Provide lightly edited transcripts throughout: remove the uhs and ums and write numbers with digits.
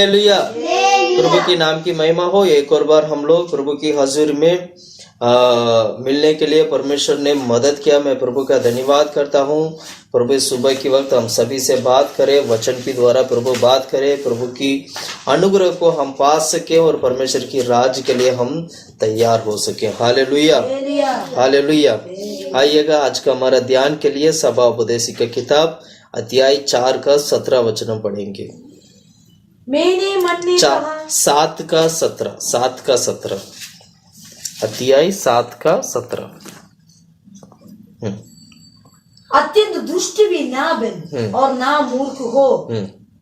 Hallelujah. प्रभु की नाम की महिमा हो। एक और बार हम लोग प्रभु की हजूर में मिलने के लिए परमेश्वर ने मदद किया। मैं प्रभु का धन्यवाद करता हूँ। प्रभु सुबह के वक्त हम सभी से बात करें, वचन के द्वारा प्रभु बात करे, प्रभु की अनुग्रह को हम पा सके और परमेश्वर की राज के लिए हम तैयार हो सके। Hallelujah, hallelujah. आइएगा, आज का हमारा ध्यान के लिए सभा उपदेश की किताब अध्याय 4 का 17 वचन पढ़ेंगे। मैंने मन में कहा 7 का 17 अध्याय 7 का 17। अत्यंत दुष्ट भी ना बन और ना मूर्ख हो,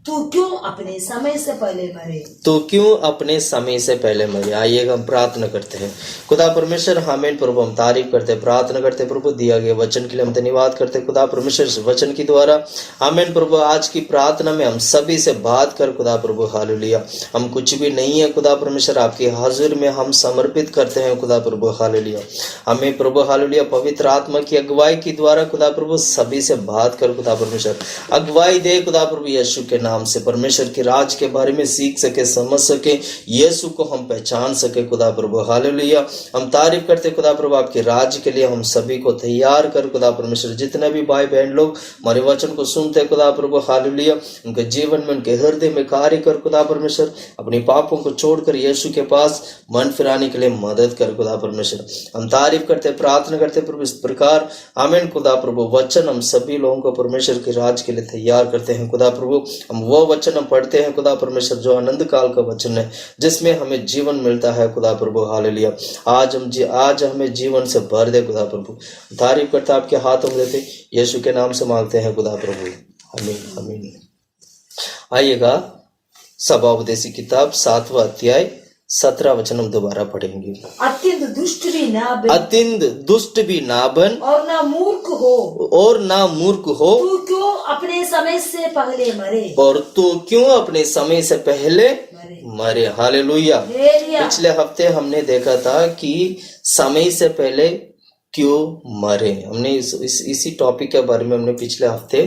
तू क्यों अपने समय से पहले मरे। तो क्यों अपने समय से पहले मरे। आइए हम प्रार्थना करते हैं। खुदा परमेश्वर, आमीन। प्रभु हम तारीफ करते, प्रार्थना करते प्रभु दिया गया वचन के लिए हम धन्यवाद करते खुदा परमेश्वर वचन के द्वारा। आमीन प्रभु, आज की प्रार्थना में हम सभी से बात कर खुदा प्रभु। हालेलुया। हम कुछ भी नहीं है खुदा परमेश्वर, आपकी हाजिर में हम समर्पित करते हैं खुदा प्रभु। हालेलुया। हमें प्रभु हालेलुया पवित्र आत्मा की अगुवाई के द्वारा खुदा प्रभु सभी से बात कर खुदा परमेश्वर। अगुवाई दे खुदा प्रभु यीशु के नाम से। परमेश्वर की राज के बारे में सीख सके, समझ सके, यीशु को हम पहचान सके खुदा प्रभु। हालेलुया। हम तारीफ करते खुदा प्रभु आपके राज के लिए। हम सभी को तैयार कर खुदा परमेश्वर। जितने भी भाई बहन लोग हमारे वचन को सुनते खुदा प्रभु हालेलुया, उनके जीवन में, उनके हृदय में कार्य कर खुदा परमेश्वर। अपने पापों को छोड़कर यीशु के पास मन फिराने के लिए मदद कर खुदा परमेश्वर। हम तारीफ करते, प्रार्थना करते प्रभु इस प्रकार। आमीन खुदा प्रभु। वचन हम सभी लोगों को परमेश्वर के राज के लिए तैयार करते हैं खुदा प्रभु। हम वो वचन हम पढ़ते हैं खुदा परमेश्वर जो आनंद काल का वचन है, जिसमें हमें जीवन मिलता है खुदा प्रभु। हालेलुया। आज हमें जीवन से भर दे खुदा प्रभु। तारीफ करते आपके हाथों में देते, यीशु के नाम से मांगते हैं खुदा प्रभु। आमीन, आमीन। आइएगा, सभा उपदेश किताब 7वां अध्याय 17 वचन हम दोबारा पढ़ेंगे। अत्यंत दुष्ट भी ना बन, अत्यंत दुष्ट भी ना बन और ना मूर्ख हो, तू क्यों अपने समय से पहले मरे। और तू क्यों अपने समय से पहले मरे। हालेलुया। पिछले हफ्ते हमने देखा था कि समय से पहले क्यों मरे। हमने इसी टॉपिक के बारे में हमने पिछले हफ्ते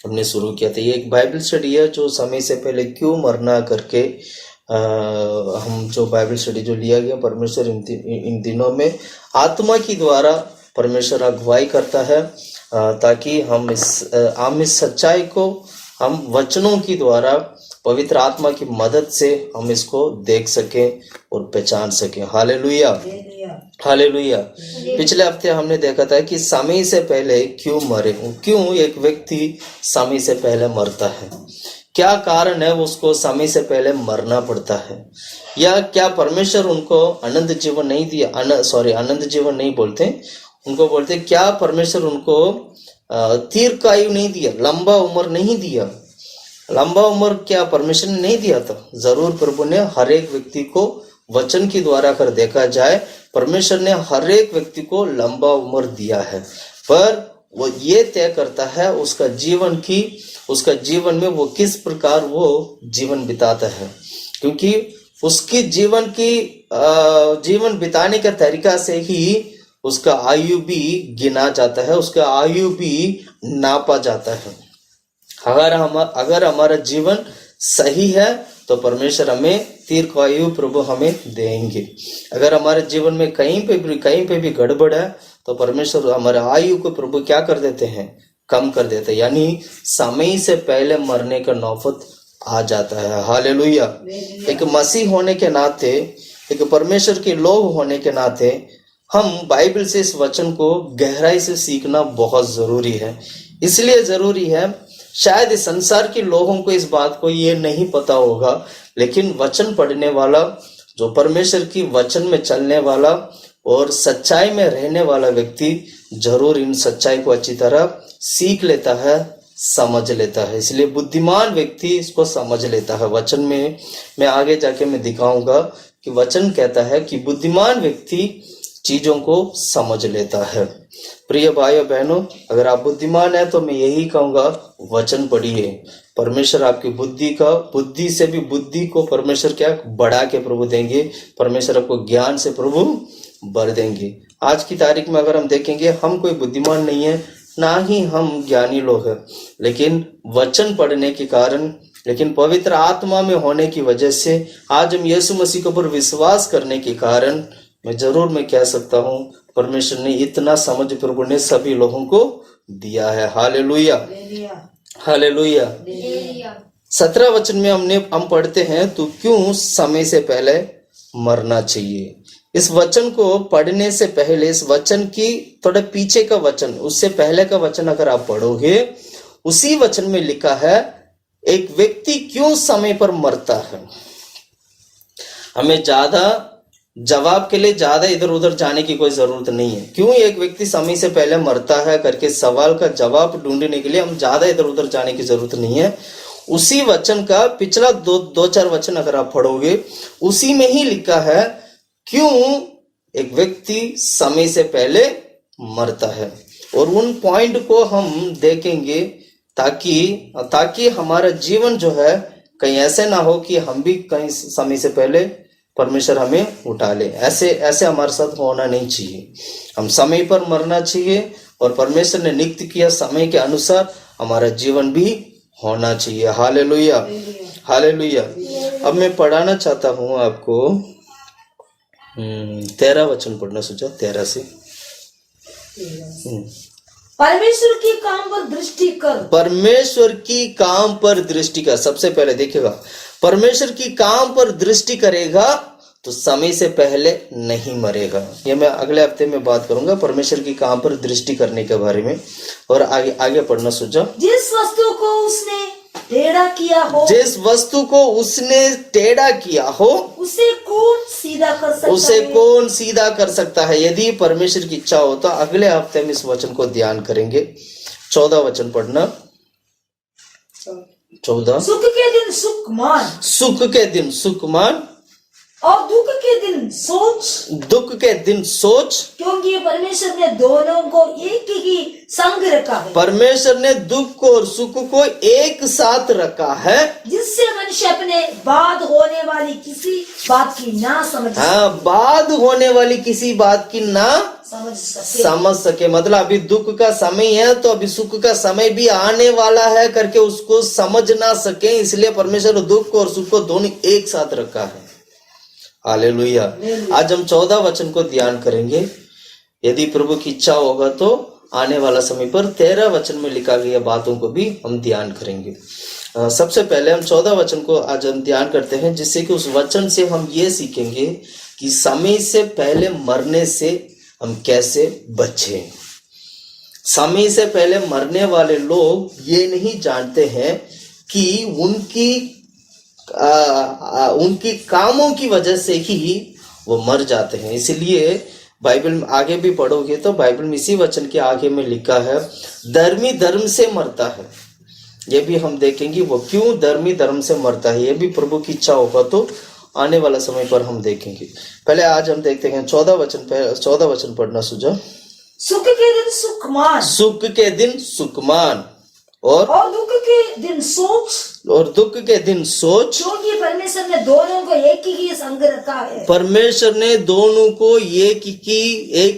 हमने शुरू किया था। ये एक बाइबल स्टडी है जो समय से पहले क्यों मरना करके हम जो बाइबल स्टडी जो लिया गया। परमेश्वर इन दिनों में आत्मा की द्वारा परमेश्वर अगुवाई करता है ताकि हम इस सच्चाई को हम वचनों की द्वारा पवित्र आत्मा की मदद से हम इसको देख सकें और पहचान सकें। Hallelujah, hallelujah. पिछले हफ्ते हमने देखा था कि समय से पहले क्यों मरे, क्यों एक व्यक्ति समय से पहले मरता है, क्या कारण है उसको समय से पहले मरना पड़ता है, या क्या परमेश्वर उनको अनंत जीवन नहीं दिया। अनंत जीवन नहीं बोलते, उनको बोलते क्या परमेश्वर उनको दीर्घायु नहीं दिया, लंबा उम्र नहीं दिया। लंबा उम्र क्या परमेश्वर ने नहीं दिया था? जरूर प्रभु ने हर एक व्यक्ति को वचन के द्वारा कर देखा जाए, परमेश्वर ने हर एक व्यक्ति को लंबा उम्र दिया है, पर वो ये तय करता है उसका जीवन में वो किस प्रकार वो जीवन बिताता है, क्योंकि उसकी जीवन बिताने का तरीका से ही उसका आयु भी गिना जाता है, उसका आयु भी नापा जाता है। अगर हमारा जीवन सही है तो परमेश्वर हमें दीर्घायु प्रभु हमें देंगे। अगर हमारे जीवन में कहीं पे भी गड़बड़ है तो परमेश्वर हमारे आयु को प्रभु क्या कर देते हैं, कम कर देते हैं, यानी समय से पहले मरने का नौबत आ जाता है। हालेलुया। एक मसीह होने के नाते, एक परमेश्वर के लोग होने के नाते हम बाइबल से इस वचन को गहराई से सीखना बहुत जरूरी है। इसलिए जरूरी है, शायद इस संसार के लोगों को इस बात को ये नहीं पता होगा, लेकिन वचन पढ़ने वाला, जो परमेश्वर की वचन में चलने वाला और सच्चाई में रहने वाला व्यक्ति जरूर इन सच्चाई को अच्छी तरह सीख लेता है, समझ लेता है। इसलिए बुद्धिमान व्यक्ति इसको समझ लेता है। वचन में मैं आगे जाके मैं दिखाऊंगा कि वचन कहता है कि बुद्धिमान व्यक्ति चीजों को समझ लेता है। प्रिय भाइयों बहनों, अगर आप बुद्धिमान है तो मैं यही कहूंगा, वचन पढ़िए। परमेश्वर आपकी बुद्धि से भी बुद्धि को परमेश्वर क्या बढ़ा के प्रभु देंगे। परमेश्वर आपको ज्ञान से प्रभु भर देंगे। आज की तारीख में अगर हम देखेंगे, हम कोई बुद्धिमान नहीं है, ना ही हम ज्ञानी लोग हैं, लेकिन वचन पढ़ने के कारण लेकिन पवित्र आत्मा में होने की वजह से आज हम यीशु मसीह के ऊपर विश्वास करने के कारण मैं कह सकता हूँ परमेश्वर ने इतना समझ प्रभु ने सभी लोगों को दिया है। Hallelujah, hallelujah. 17 वचन में हम पढ़ते हैं, तो क्यों समय से पहले मरना चाहिए। इस वचन को पढ़ने से पहले इस वचन की थोड़े पीछे का वचन, उससे पहले का वचन अगर आप पढ़ोगे, उसी वचन में लिखा है एक व्यक्ति क्यों समय पर मरता है। हमें ज्यादा जवाब के लिए ज्यादा इधर उधर जाने की कोई जरूरत नहीं है। क्यों एक व्यक्ति समय से पहले मरता है करके सवाल का जवाब ढूंढने के लिए हम ज्यादा इधर उधर जाने की जरूरत नहीं है। उसी वचन का पिछला दो चार वचन अगर आप पढ़ोगे, उसी में ही लिखा है क्यों एक व्यक्ति समय से पहले मरता है। और उन पॉइंट को हम देखेंगे ताकि हमारा जीवन जो है कहीं ऐसे ना हो कि हम भी कहीं समय से पहले परमेश्वर हमें उठा ले। ऐसे हमारे साथ होना नहीं चाहिए। हम समय पर मरना चाहिए और परमेश्वर ने नियुक्त किया समय के अनुसार हमारा जीवन भी होना चाहिए। Hallelujah, hallelujah. अब मैं पढ़ाना चाहता हूँ आपको 13 वचन पढ़ना सोचा, 13 से। परमेश्वर की काम पर दृष्टि कर। परमेश्वर की काम पर दृष्टि कर। सबसे पहले देखिएगा, परमेश्वर की काम पर दृष्टि करेगा तो समय से पहले नहीं मरेगा। ये मैं अगले हफ्ते में बात करूंगा परमेश्वर की काम पर दृष्टि करने के बारे में। और आगे पढ़ना सोचा, जिस वस्तु को उसने टेढ़ा किया हो, जिस वस्तु को उसने टेढ़ा किया हो उसे कौन सीधा कर सकता है। यदि परमेश्वर की इच्छा हो तो अगले हफ्ते में इस वचन को ध्यान करेंगे। 14 वचन पढ़ना, 14। सुख के दिन सुख मान, सुख के दिन सुख मान और दुख के दिन सोच, क्योंकि परमेश्वर ने दोनों को एक ही संग रखा है। परमेश्वर ने दुख और सुख को एक साथ रखा है, जिससे मनुष्य अपने बाद होने वाली किसी बात की ना समझ बाद होने वाली किसी बात की ना समझ सके। मतलब अभी दुख का समय है तो अभी सुख का समय भी आने वाला है करके उसको समझ ना सके, इसलिए परमेश्वर दुख और सुख को दोनों एक साथ रखा है। हालेलुया। आज हम 14 वचन को ध्यान करेंगे। यदि प्रभु की इच्छा होगा तो आने वाला समय पर 13 वचन में लिखा गया बातों को भी हम ध्यान करेंगे। सबसे पहले हम 14 वचन को आज हम ध्यान करते हैं, जिससे कि उस वचन से हम ये सीखेंगे कि समय से पहले मरने से हम कैसे बचें। समय से पहले मरने वाले लोग ये नहीं जानते हैं कि उनकी कामों की वजह से ही वो मर जाते हैं। इसलिए बाइबल में आगे भी पढ़ोगे तो बाइबल में इसी वचन के आगे में लिखा है धर्मी धर्म से मरता है। ये भी हम देखेंगे वो क्यों धर्मी धर्म से मरता है। ये भी प्रभु की इच्छा होगा तो आने वाला समय पर हम देखेंगे। पहले आज हम देखते हैं 14 वचन पढ़ना सुझाव। सुख के दिन सुख मान, सुख के दिन सुख मान और दुख के दिन सोच, क्योंकि परमेश्वर ने दोनों को एक ही संग रखा है। परमेश्वर ने दोनों को एक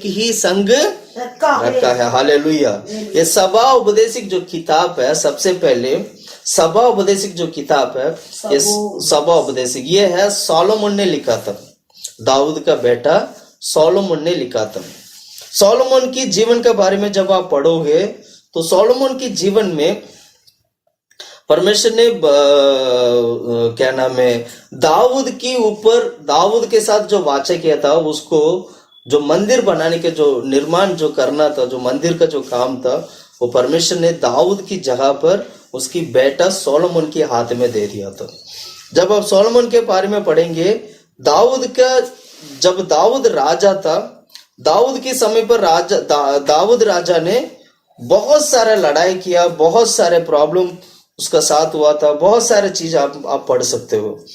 ही संग रखा है। हालेलुया। ये सभा उपदेशिक जो किताब है, सबसे पहले सभा उपदेशिक जो किताब है, ये सभा उपदेशिक ये है सोलोमन ने लिखा था। दाऊद का बेटा सोलोमन ने लिखा था। सोलोमन की जीवन के बारे में जब आप पढ़ोगे तो सोलोमन के जीवन में परमेश्वर ने क्या नाम है दाऊद के साथ जो वाचा किया था, उसको जो मंदिर बनाने के जो निर्माण जो करना था, जो मंदिर का जो काम था, वो परमेश्वर ने दाऊद की जगह पर उसकी बेटा सोलोमन के हाथ में दे दिया था। जब आप सोलोमन के बारे में पढ़ेंगे, जब दाऊद राजा था, दाऊद के समय पर दाऊद राजा ने बहुत सारा लड़ाई किया, बहुत सारे प्रॉब्लम उसका साथ हुआ था, बहुत सारे चीज आप पढ़ सकते हो।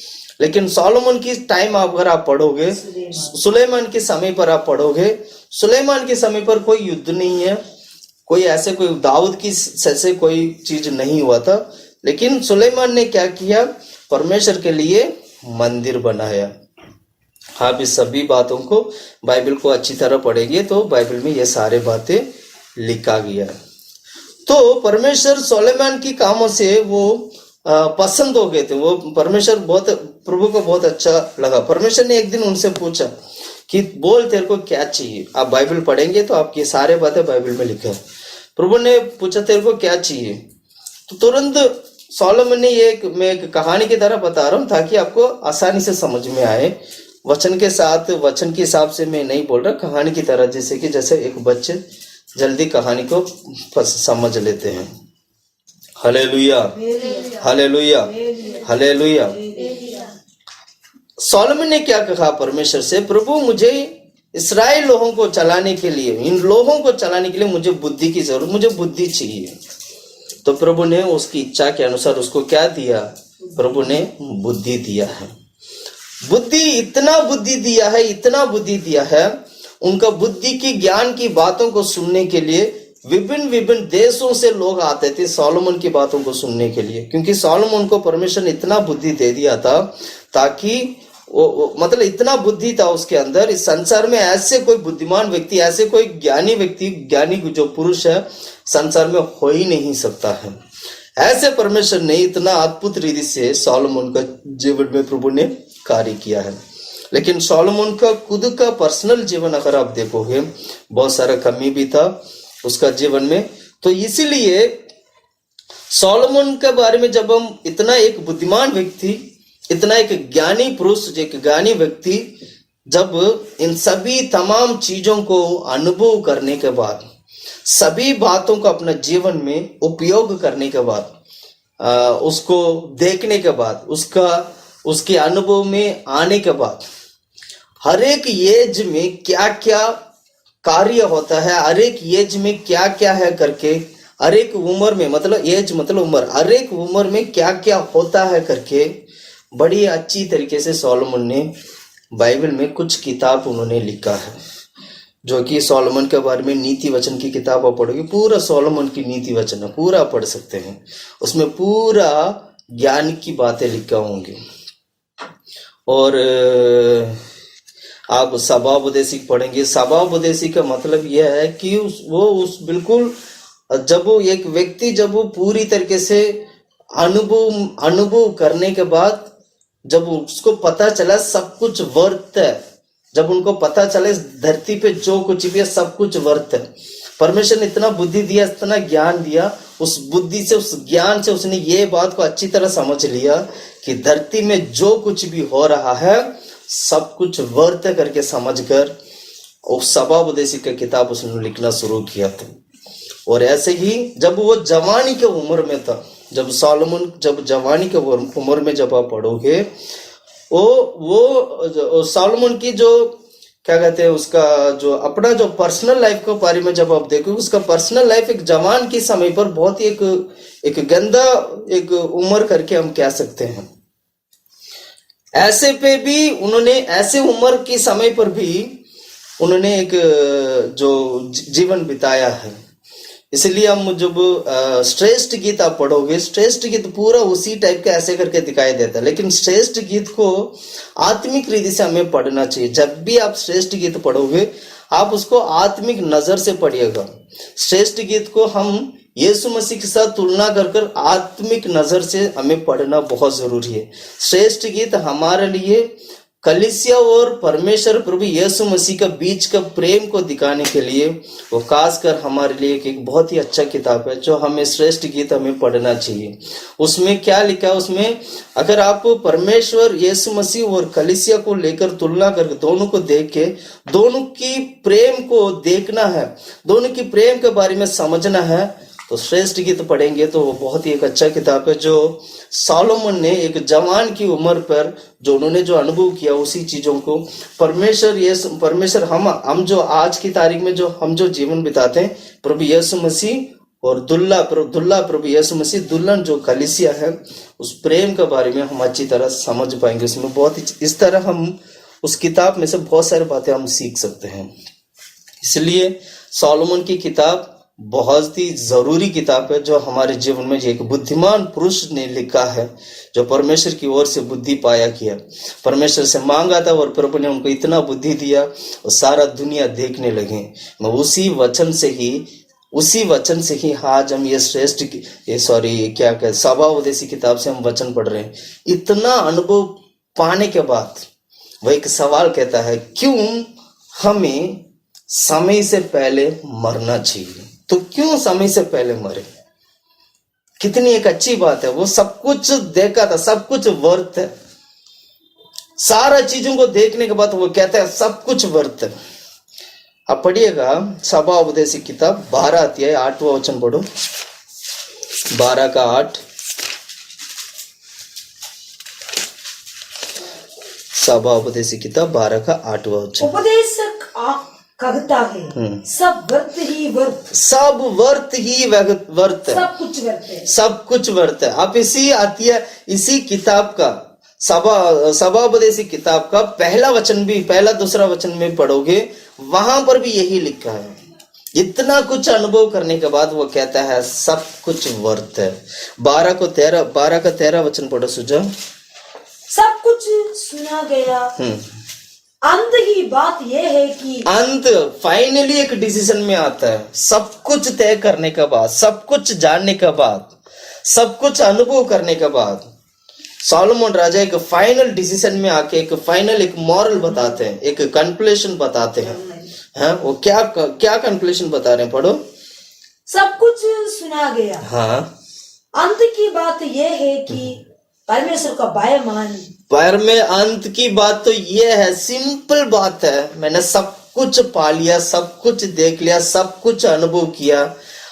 लेकिन सोलोमन की टाइम अगर आप पढ़ोगे, सुलेमान के समय पर आप पढ़ोगे, सुलेमान के समय पर कोई युद्ध नहीं है, कोई दाऊद की से कोई चीज नहीं हुआ था। लेकिन सुलेमान ने क्या किया, परमेश्वर के लिए मंदिर बनाया। आप इस सभी बातों को बाइबल को अच्छी तरह पढ़ेंगे तो बाइबल में ये सारे बातें लिखा गया है। तो परमेश्वर सोलेमान की कामों से वो पसंद हो गए थे। वो प्रभु को बहुत अच्छा लगा। परमेश्वर ने एक दिन उनसे पूछा कि बोल तेरे को क्या चाहिए। आप बाइबल पढ़ेंगे तो आपकी सारे बातें बाइबल में लिखा है। प्रभु ने पूछा तेरे को क्या चाहिए, तो तुरंत सोलोमन ने मैं एक कहानी की तरह बता रहा हूँ ताकि आपको आसानी से समझ में आए। वचन के साथ, वचन के हिसाब से मैं नहीं बोल रहा, कहानी की तरह, जैसे एक बच्चे जल्दी कहानी को समझ लेते हैं। Hallelujah, hallelujah, hallelujah. सोलोमन ने क्या कहा परमेश्वर से, प्रभु मुझे इस्राएल लोगों को चलाने के लिए, इन लोगों को चलाने के लिए मुझे बुद्धि की जरूरत, मुझे बुद्धि चाहिए। तो प्रभु ने उसकी इच्छा के अनुसार उसको क्या दिया, प्रभु ने बुद्धि दिया है। इतना बुद्धि दिया है, उनका बुद्धि की ज्ञान की बातों को सुनने के लिए विभिन्न देशों से लोग आते थे सोलोमन की बातों को सुनने के लिए, क्योंकि सोलोमन को परमेश्वर ने इतना बुद्धि दे दिया था ताकि मतलब इतना बुद्धि था उसके अंदर, इस संसार में ऐसे कोई बुद्धिमान व्यक्ति, ऐसे कोई ज्ञानी जो पुरुष है संसार में हो ही नहीं सकता है। ऐसे परमेश्वर ने इतना अद्भुत रीति से सोलोमन का जीवन में प्रभु ने कार्य किया है। लेकिन सोलोमन का खुद का पर्सनल जीवन अगर आप देखोगे, बहुत सारा कमी भी था उसका जीवन में। तो इसीलिए सोलोमन के बारे में जब हम इतना एक बुद्धिमान व्यक्ति, इतना एक ज्ञानी पुरुष, एक ज्ञानी व्यक्ति, जब इन सभी तमाम चीजों को अनुभव करने के बाद, सभी बातों को अपने जीवन में उपयोग करने के बाद, उसको देखने के बाद, उसके अनुभव में आने के बाद, हर एक एज में क्या क्या कार्य होता है, हर एक एज में क्या क्या है करके, हर एक उम्र में, मतलब एज मतलब उम्र, हर एक उम्र में क्या क्या होता है करके बड़ी अच्छी तरीके से सोलोमन ने बाइबल में कुछ किताब उन्होंने लिखा है, जो कि सोलोमन के बारे में नीति वचन की किताब आप पढ़ोगे, पूरा सोलोमन की नीति वचन है, पूरा पढ़ सकते हैं, उसमें पूरा ज्ञान की बातें लिखा होंगे। और आप सभापदेशी पढ़ेंगे, सभापदेशी का मतलब यह है कि बिल्कुल जब वो एक व्यक्ति, जब वो पूरी तरीके से अनुभव करने के बाद, जब उसको पता चला सब कुछ वर्थ है, जब उनको पता चला इस धरती पे जो कुछ भी है सब कुछ वर्थ है, परमेश्वर ने इतना बुद्धि दिया, इतना ज्ञान दिया, उस बुद्धि से, उस ज्ञान से उसने ये बात को अच्छी तरह समझ लिया कि धरती में जो कुछ भी हो रहा है सब कुछ वर्थ करके समझकर उस सभापदेशी का किताब उसने लिखना शुरू किया था। और ऐसे ही जब वो जवानी के उम्र में था, जब सोलोमन जब जवानी के उम्र में जब आप पढ़ोगे, वो सोलोमन की जो क्या कहते हैं, उसका जो अपना जो पर्सनल लाइफ के बारे में जब आप देखोगे, उसका पर्सनल लाइफ एक जवान के समय पर बहुत ही एक गंदा एक उम्र करके हम कह सकते हैं। ऐसे पे भी उन्होंने, ऐसे उम्र के समय पर भी उन्होंने एक जो जीवन बिताया है। इसलिए हम जब श्रेष्ठ गीत आप पढ़ोगे, श्रेष्ठ गीत पूरा उसी टाइप का ऐसे करके दिखाई देता है, लेकिन श्रेष्ठ गीत को आत्मिक रीति से हमें पढ़ना चाहिए। जब भी आप श्रेष्ठ गीत पढ़ोगे आप उसको आत्मिक नजर से पढ़िएगा। श्रेष्ठ गीत को हम यीशु मसीह के साथ तुलना कर आत्मिक नजर से हमें पढ़ना बहुत जरूरी है। श्रेष्ठ गीत हमारे लिए कलीसिया और परमेश्वर प्रभु यीशु मसीह का बीच का प्रेम को दिखाने के लिए वो खासकर हमारे लिए एक बहुत ही अच्छा किताब है, जो हमें श्रेष्ठ गीत हमें पढ़ना चाहिए। उसमें क्या लिखा है, उसमें अगर आप परमेश्वर यीशु मसीह और कलीसिया को लेकर तुलना करके दोनों को देख के दोनों की प्रेम को देखना है, दोनों की प्रेम के बारे में समझना है, तो श्रेष्ठ गीत पढ़ेंगे तो वो बहुत ही एक अच्छा किताब है, जो सोलोमन ने एक जवान की उम्र पर जो उन्होंने जो अनुभव किया उसी चीजों को परमेश्वर हम जो आज की तारीख में जो हम जो जीवन बिताते हैं, प्रभु यीशु मसीह और दुल्ला प्रभु यीशु मसीह, दुल्हन जो कलीसिया है, उस प्रेम के बारे में हम अच्छी तरह समझ पाएंगे। उसमें बहुत ही इस तरह हम उस किताब में से बहुत सारी बातें हम सीख सकते हैं। इसलिए सोलोमन की किताब बहुत ही जरूरी किताब है, जो हमारे जीवन में एक बुद्धिमान पुरुष ने लिखा है, जो परमेश्वर की ओर से बुद्धि पाया किया, परमेश्वर से मांगा था और प्रभु ने उनको इतना बुद्धि दिया और सारा दुनिया देखने लगे। मैं उसी वचन से ही उसी वचन से ही आज हम सभा उपदेशी किताब से हम वचन पढ़ रहे हैं। इतना अनुभव पाने के बाद वह एक सवाल कहता है, क्यों हमें समय से पहले मरना चाहिए? तो क्यों समय से पहले मरे? कितनी एक अच्छी बात है। वो सब कुछ देखा था, सब कुछ वर्थ है। सारा चीजों को देखने के बाद वो कहता है सब कुछ वर्थ है। अब पढ़िएगा सभा उपदेशी किताब 12 अध्याय 8वां वचन पढ़ो, 12 का 8। सभा उपदेशी किताब 12 का 8वां वचन। उपदेशक कहता है सब वर्थ ही वर्थ, सब वर्थ ही वर्थ है, सब कुछ वर्थ है, सब कुछ वर्थ है। आप इसी किताब का सभा उपदेशी किताब का पहला दूसरा वचन में पढ़ोगे, वहां पर भी यही लिखा है। इतना कुछ अनुभव करने के बाद वो कहता है सब कुछ वर्थ है। 12 का 13 वचन पढ़ो सुजा। सब कुछ सुना गया, अंत की बात यह है कि अंत फाइनली एक डिसीजन में आता है। सब कुछ तय करने के बाद, सब कुछ जानने के बाद, सब कुछ अनुभव करने के बाद सोलोमन राजा एक फाइनल डिसीजन में आके एक मॉरल बताते हैं, एक कंक्लूजन बताते हैं। हाँ, वो क्या कंक्लूजन बता रहे हैं, पढ़ो। सब कुछ सुना गया, हाँ, अंत की बात यह है कि परमेश्वर का भय मान। पर में अंत की बात तो ये है, सिंपल बात है, मैंने सब कुछ पा लिया, सब कुछ देख लिया, सब कुछ अनुभव किया।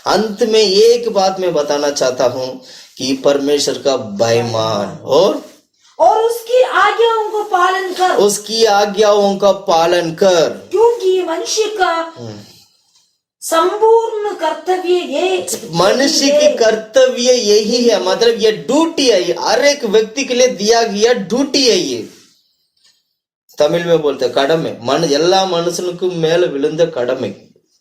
अंत में एक बात मैं बताना चाहता हूं कि परमेश्वर का भय मान और उसकी आज्ञाओं को पालन कर, उसकी आज्ञाओं का पालन कर, क्योंकि मनुष्य का संपूर्ण कर्तव्य ये, मनुष्य की कर्तव्य यही है। मतलब ये ड्यूटी है, ये हर एक व्यक्ति के लिए दिया गया ड्यूटी है। ये तमिल में बोलते हैं கடமை, எல்லா மனுஷனுக்கும் மேல விழுந்த கடமை,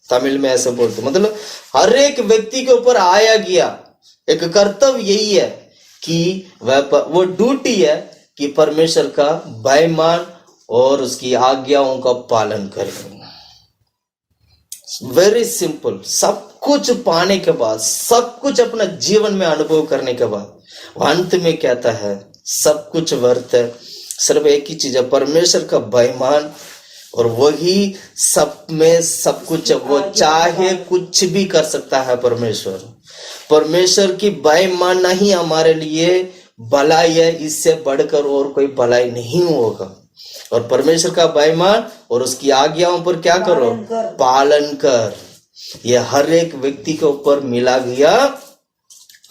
तमिल में ऐसे बोलते। मतलब हर एक व्यक्ति के ऊपर आया गया एक कर्तव्य यही है कि वो ड्यूटी है कि परमेश्वर का भय मान और उसकी आज्ञाओं का पालन करें। Very simple. सब कुछ पाने के बाद, सब कुछ अपना जीवन में अनुभव करने के बाद अंत में कहता है सब कुछ वर्थ है। सिर्फ एक ही चीज है, परमेश्वर का भय मान, और वही सब में सब कुछ है। वो चाहे कुछ भी कर सकता है। परमेश्वर की भय मानना ही हमारे लिए भलाई है, इससे बढ़कर और कोई भलाई नहीं होगा। और परमेश्वर का भय मान और उसकी आज्ञाओं पर क्या करो, पालन कर। ये हर एक व्यक्ति के ऊपर मिला गया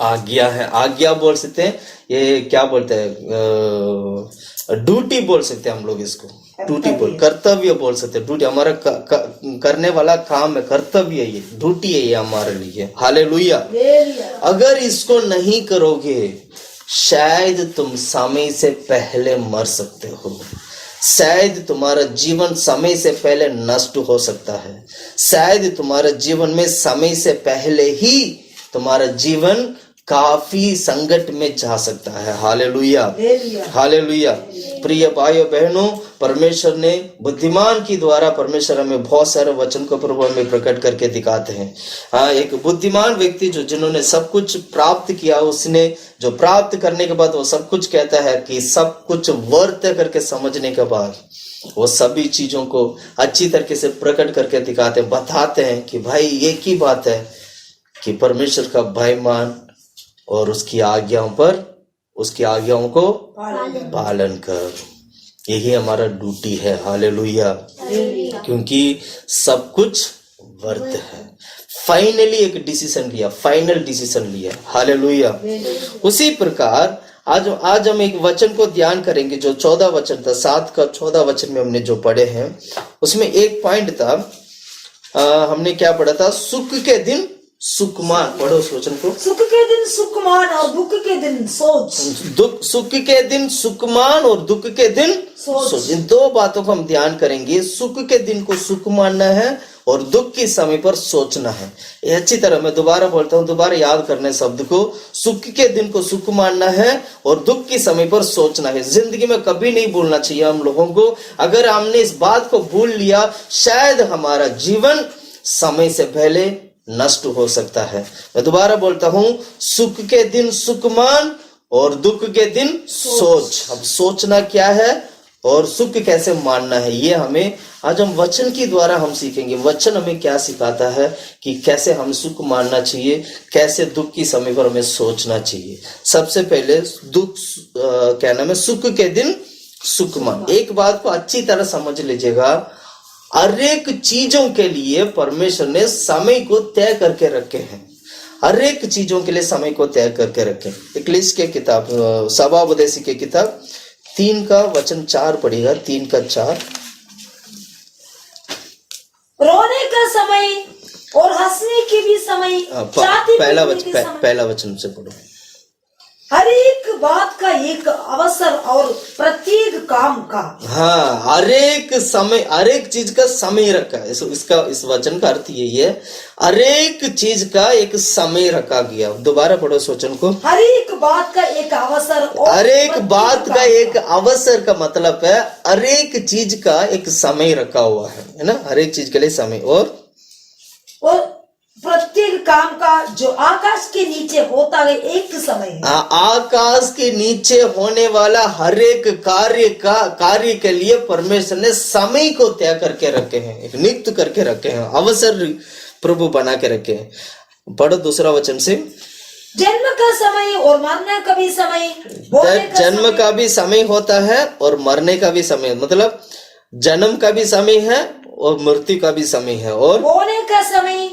आज्ञा है। आज्ञा बोल सकते हैं, ये क्या बोलते हैं, ड्यूटी बोल सकते हैं हम लोग इसको, ड्यूटी बोल, कर्तव्य बोल सकते हैं। ड्यूटी हमारा करने वाला काम है, कर्तव्य है, ये ड्यूटी है ये हमारे लिए। हालेलुया। अगर इसको नहीं करोगे शायद तुम समय से पहले मर सकते हो, शायद तुम्हारा जीवन समय से पहले नष्ट हो सकता है, शायद तुम्हारे जीवन में समय से पहले ही तुम्हारा जीवन काफी संकट में जा सकता है। Hallelujah, hallelujah. प्रिय भाइयों बहनों, परमेश्वर ने बुद्धिमान की द्वारा परमेश्वर हमें बहुत सारे वचन को प्रभु में प्रकट करके दिखाते हैं। हाँ, एक बुद्धिमान व्यक्ति जिन्होंने सब कुछ प्राप्त किया, उसने जो प्राप्त करने के बाद वो सब कुछ कहता है कि सब कुछ वर्थ करके समझने के बाद वो सभी चीजों को अच्छी तरीके से प्रकट करके दिखाते हैं, बताते हैं कि भाई एक ही बात है कि परमेश्वर का भय मान और उसकी आज्ञाओं को पालन कर। यही हमारा ड्यूटी है। हालेलुया। क्योंकि सब कुछ वर्थ है। फाइनली एक डिसीजन लिया, फाइनल डिसीजन लिया। हालेलुया। उसी प्रकार आज हम एक वचन को ध्यान करेंगे जो 14 वचन था, 7 का 14 वचन में हमने जो पढ़े हैं उसमें एक पॉइंट था, हमने क्या पढ़ा था, सुख के दिन सुकमान। पढ़ो उस वचन को। सुख के दिन सुकमान और दुख के दिन सोच। सुख के दिन सुकमान और दुख के दिन सोच। इन दो बातों को हम ध्यान करेंगे। सुख के दिन को सुख मानना है और दुख के समय पर सोचना है। ये अच्छी तरह मैं दोबारा बोलता हूँ, दोबारा याद करने शब्द को। सुख के दिन को सुख मानना है और दुख के समय पर सोचना है। जिंदगी में कभी नहीं भूलना चाहिए हम लोगों को। अगर हमने इस बात को भूल लिया शायद हमारा जीवन समय से पहले नष्ट हो सकता है। मैं दोबारा बोलता हूं, सुख के दिन सुख मान और दुख के दिन सोच। अब सोचना क्या है और सुख कैसे मानना है, ये हमें आज हम वचन के द्वारा हम सीखेंगे। वचन हमें क्या सिखाता है कि कैसे हम सुख मानना चाहिए, कैसे दुख की समय पर हमें सोचना चाहिए। सबसे पहले दुख क्या नाम है, सुख के दिन सुख मान। एक बात को अच्छी तरह समझ लीजिएगा, हर एक चीजों के लिए परमेश्वर ने समय को तय करके रखे हैं। हर एक चीजों के लिए समय को तय करके रखे। इक्लेसिया के किताब, सभा उपदेश की किताब 3 का वचन 4 पढ़ेगा, 3 का 4। रोने का समय और हंसने की भी समय, पहला वचन से पढ़ो। हर एक बात का एक अवसर और प्रत्येक काम का। हाँ, हर एक समय, हर एक चीज का समय रखा है। इस वचन का अर्थ यही है, हर एक चीज का एक समय रखा गया। दोबारा पढ़ो इस वचन को। हर एक बात का एक अवसर और हर एक बात का एक अवसर का मतलब है हर एक चीज का एक समय रखा हुआ है ना, हर एक चीज के लिए समय और प्रत्येक काम का जो आकाश के नीचे होता है एक समय है। आकाश के नीचे होने वाला हर एक कार्य के लिए परमेश्वर ने समय को तय करके रखे हैं, एक नियुक्त करके रखे हैं, अवसर प्रभु बना के रखे हैं। पढ़ो दूसरा वचन से। जन्म का समय और मरने का भी समय। जन्म का भी समय होता है और मरने का भी समय, मतलब जन्म का भी समय है और मृत्यु का भी समय है, और बोने का समय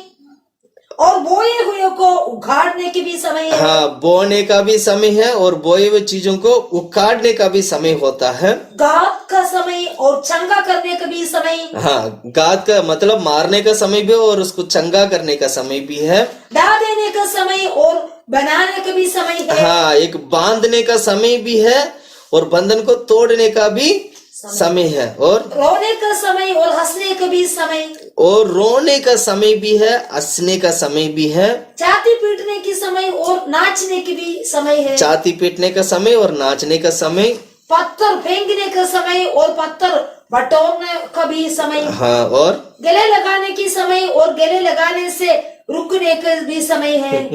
और बोए हुए को उखाड़ने के भी समय है। हाँ, बोने का भी समय है और बोए हुए चीजों को उखाड़ने का भी समय होता है। घात का समय और चंगा करने का भी समय। हाँ, घात का मतलब मारने का समय भी और उसको चंगा करने का समय भी है। डा देने का समय और बनाने का भी समय है। हाँ, एक बांधने का समय भी है और बंधन को तोड़ने का भी समय है, और रोने का समय और हंसने का भी समय, और रोने का समय भी है, हंसने का समय भी है। छाती पीटने की समय और नाचने की भी समय है। छाती पीटने का समय और नाचने का समय। पत्थर फेंकने का समय और पत्थर बटोरने का भी समय। हाँ, और गले लगाने की समय और गले लगाने से रुकने का भी समय है।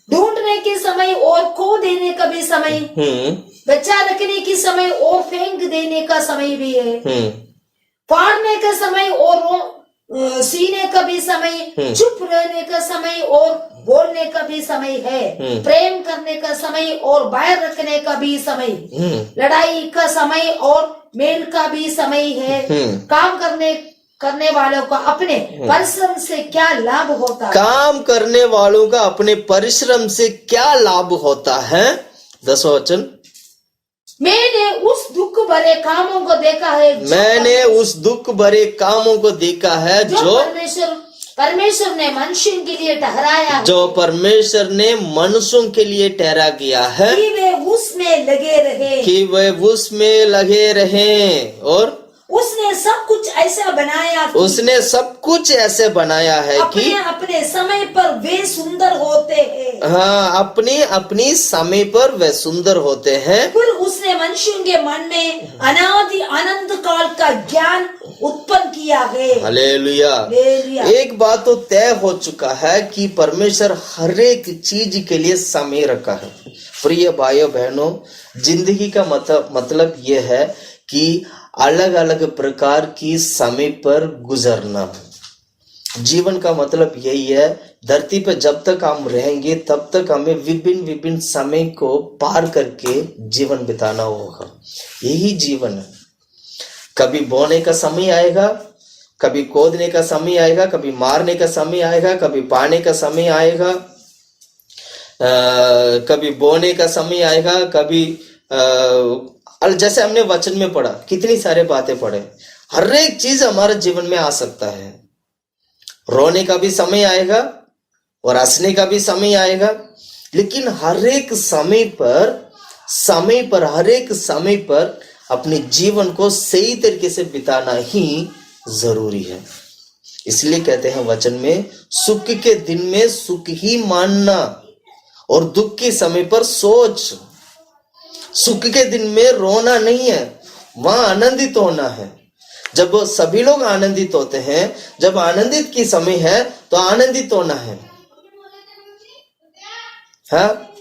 ढूंढने के समय और खो देने का भी समय। बच्चा रखने की समय और फेंक देने का समय भी है। फाड़ने का समय और सीने का भी समय। चुप रहने का समय और बोलने का भी समय है। प्रेम करने का समय और बैर रखने का भी समय। लड़ाई का समय और मेल का भी समय है। काम करने वालों का अपने परिश्रम से क्या लाभ होता है। काम करने वालों का अपने परिश्रम से क्या लाभ होता है। 10वां वचन। मैंने उस दुख भरे कामों को देखा है, मैंने उस दुख भरे कामों को देखा है जो परमेश्वर ने मनुष्यों के लिए ठहराया, जो परमेश्वर ने मनुष्यों के लिए ठहरा गया है कि वे उसमें लगे रहे, और उसने सब कुछ ऐसा बनाया है कि अपने समय पर वे सुंदर होते हैं। हाँ, अपनी समय पर वे सुंदर होते हैं। फिर उसने मनुष्यों के मन में अनादि अनंत काल का ज्ञान उत्पन्न किया है। हालेलुया। एक बात तो तय हो चुका है कि परमेश्वर हर एक चीज के लिए समय रखा है। प्रिय भाइयों बहनों, जिंदगी का मतलब यह है कि अलग अलग प्रकार की समय पर गुजरना। जीवन का मतलब यही है, धरती पर जब तक हम रहेंगे तब तक हमें विभिन्न समय को पार करके जीवन बिताना होगा। यही जीवन है। कभी बोने का समय आएगा, कभी खोदने का समय आएगा, कभी मारने का समय आएगा, कभी पाने का समय आएगा, कभी बोने का समय आएगा, कभी जैसे हमने वचन में पढ़ा, कितनी सारे बातें पढ़े। हर एक चीज हमारे जीवन में आ सकता है। रोने का भी समय आएगा और हंसने का भी समय आएगा, लेकिन हर एक समय पर अपने जीवन को सही तरीके से बिताना ही जरूरी है। इसलिए कहते हैं वचन में, सुख के दिन में सुख ही मानना और दुख के समय पर सोच। सुख के दिन में रोना नहीं है, वहां आनंदित होना है। जब सभी लोग आनंदित होते हैं, जब आनंदित की समय है तो आनंदित होना है। हाँ,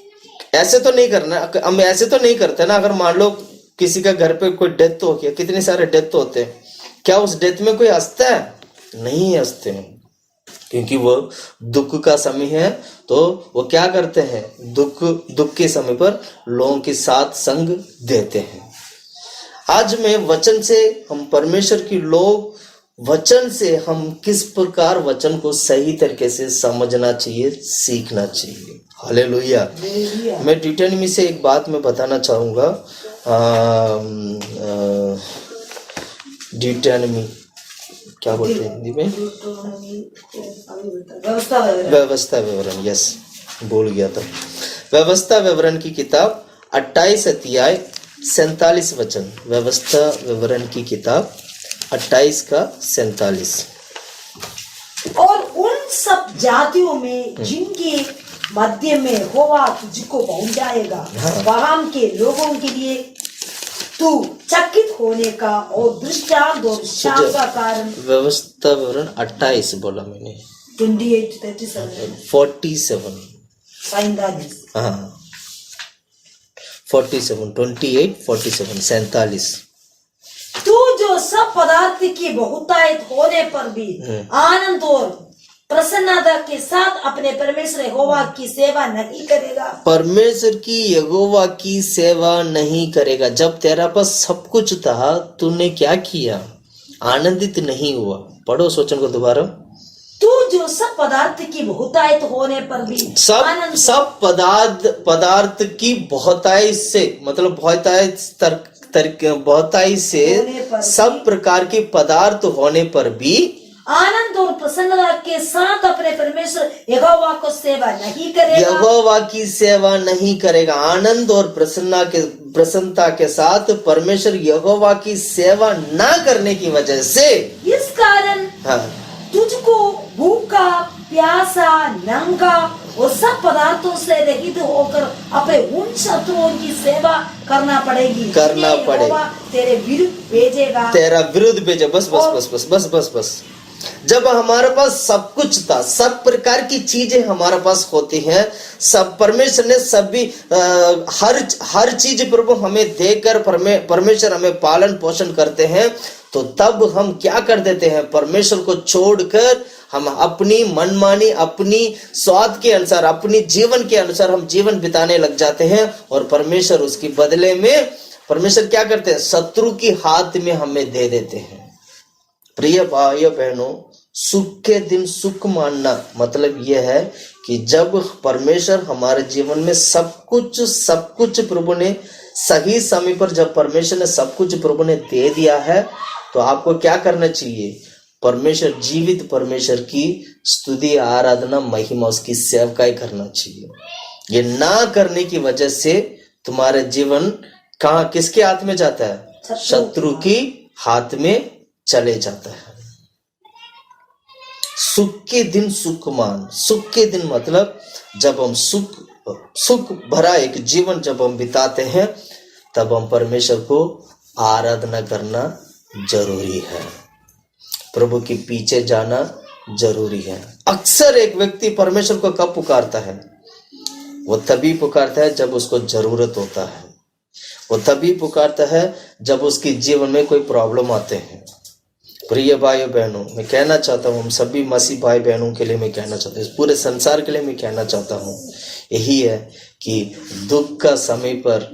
ऐसे तो नहीं करना, हम ऐसे तो नहीं करते ना। अगर मान लो किसी का घर पे कोई डेथ हो गया, कितने सारे डेथ होते हैं, क्या उस डेथ में कोई हंसता है? नहीं हंसते हैं, क्योंकि वो दुख का समय है। तो वो क्या करते हैं, दुख के समय पर लोगों के साथ संग देते हैं। आज में वचन से हम परमेश्वर की लोग, वचन से हम किस प्रकार वचन को सही तरीके से समझना चाहिए, सीखना चाहिए। हालेलुया। मैं ड्यूटेरोनॉमी से एक बात मैं बताना चाहूंगा। ड्यूटेरोनॉमी क्या बोलते हैं हिंदी में? व्यवस्था विवरण। यस, भूल गया था। व्यवस्था विवरण की किताब 28 अध्याय 47 वचन। व्यवस्था विवरण की किताब 28 का 47। और उन सब जातियों में जिनके मध्य में यहोवा तुझको पहुंचाएगा, वहां के लोगों के लिए तू चकित होने का और दृष्टांत और शाप का कारण। व्यवस्था विवरण 28 बोला मैंने, 28 37 47। 47 28 47 47। तू जो सब पदार्थ की बहुतायत होने पर भी आनंद और प्रसन्नता के साथ अपने परमेश्वर यहोवा की सेवा नहीं करेगा। परमेश्वर की यहोवा की सेवा नहीं करेगा। जब तेरा पास सब कुछ था, तूने क्या किया? आनंदित नहीं हुआ। पढ़ो उस वचन को दोबारा। तू जो सब पदार्थ की बहुतायत होने पर भी सब पदार्थ की बहुतायत से, मतलब बहुतायत से सब प्रकार के पदार्थ होने पर भी आनंद और प्रसन्नता के साथ अपने परमेश्वर यहोवा को सेवा नहीं करेगा। यहोवा की सेवा नहीं करेगा। आनंद और प्रसन्नता के साथ परमेश्वर यहोवा की सेवा ना करने की वजह से, इस कारण तुझको भूखा, प्यासा, नंगा और सब पदार्थों से रहित होकर अपने उन शत्रुओं की सेवा करना पड़ेगी। तेरे विरुद्ध भेजेगा। तेरा विरुद्ध भेजे। बस। जब हमारे पास सब कुछ था, सब प्रकार की चीजें हमारे पास होती हैं, सब परमेश्वर ने सभी हर चीज प्रभु हमें देकर परमेश्वर हमें पालन पोषण करते हैं, तो तब हम क्या कर देते हैं? परमेश्वर को छोड़कर हम अपनी मनमानी, अपनी स्वाद के अनुसार, अपनी जीवन के अनुसार हम जीवन बिताने लग जाते हैं। और परमेश्वर उसकी बदले में परमेश्वर क्या करते हैं? शत्रु की हाथ में हमें दे देते हैं। प्रिय भाइयों बहनों, सुख के दिन सुख मानना मतलब यह है कि जब परमेश्वर हमारे जीवन में सब कुछ प्रभु ने सही समय पर, जब परमेश्वर ने सब कुछ प्रभु ने दे दिया है, तो आपको क्या करना चाहिए? परमेश्वर, जीवित परमेश्वर की स्तुति, आराधना, महिमा, उसकी सेवकाई करना चाहिए। ये ना करने की वजह से तुम्हारे जीवन किसके हाथ में जाता है? शत्रु की हाथ में चले जाता है। सुख के दिन सुख मान। सुख के दिन मतलब जब हम सुख भरा एक जीवन जब हम बिताते हैं, तब हम परमेश्वर को आराधना करना जरूरी है। प्रभु के पीछे जाना जरूरी है। अक्सर एक व्यक्ति परमेश्वर को कब पुकारता है? वो तभी पुकारता है जब उसको जरूरत होता है। वो तभी पुकारता है जब उसके जीवन में कोई प्रॉब्लम आते हैं। प्रिय भाइयों बहनों, मैं कहना चाहता हूँ, हम सभी मसीह भाई बहनों के लिए मैं कहना चाहता हूँ, इस पूरे संसार के लिए मैं कहना चाहता हूँ, यही है कि दुख का समय पर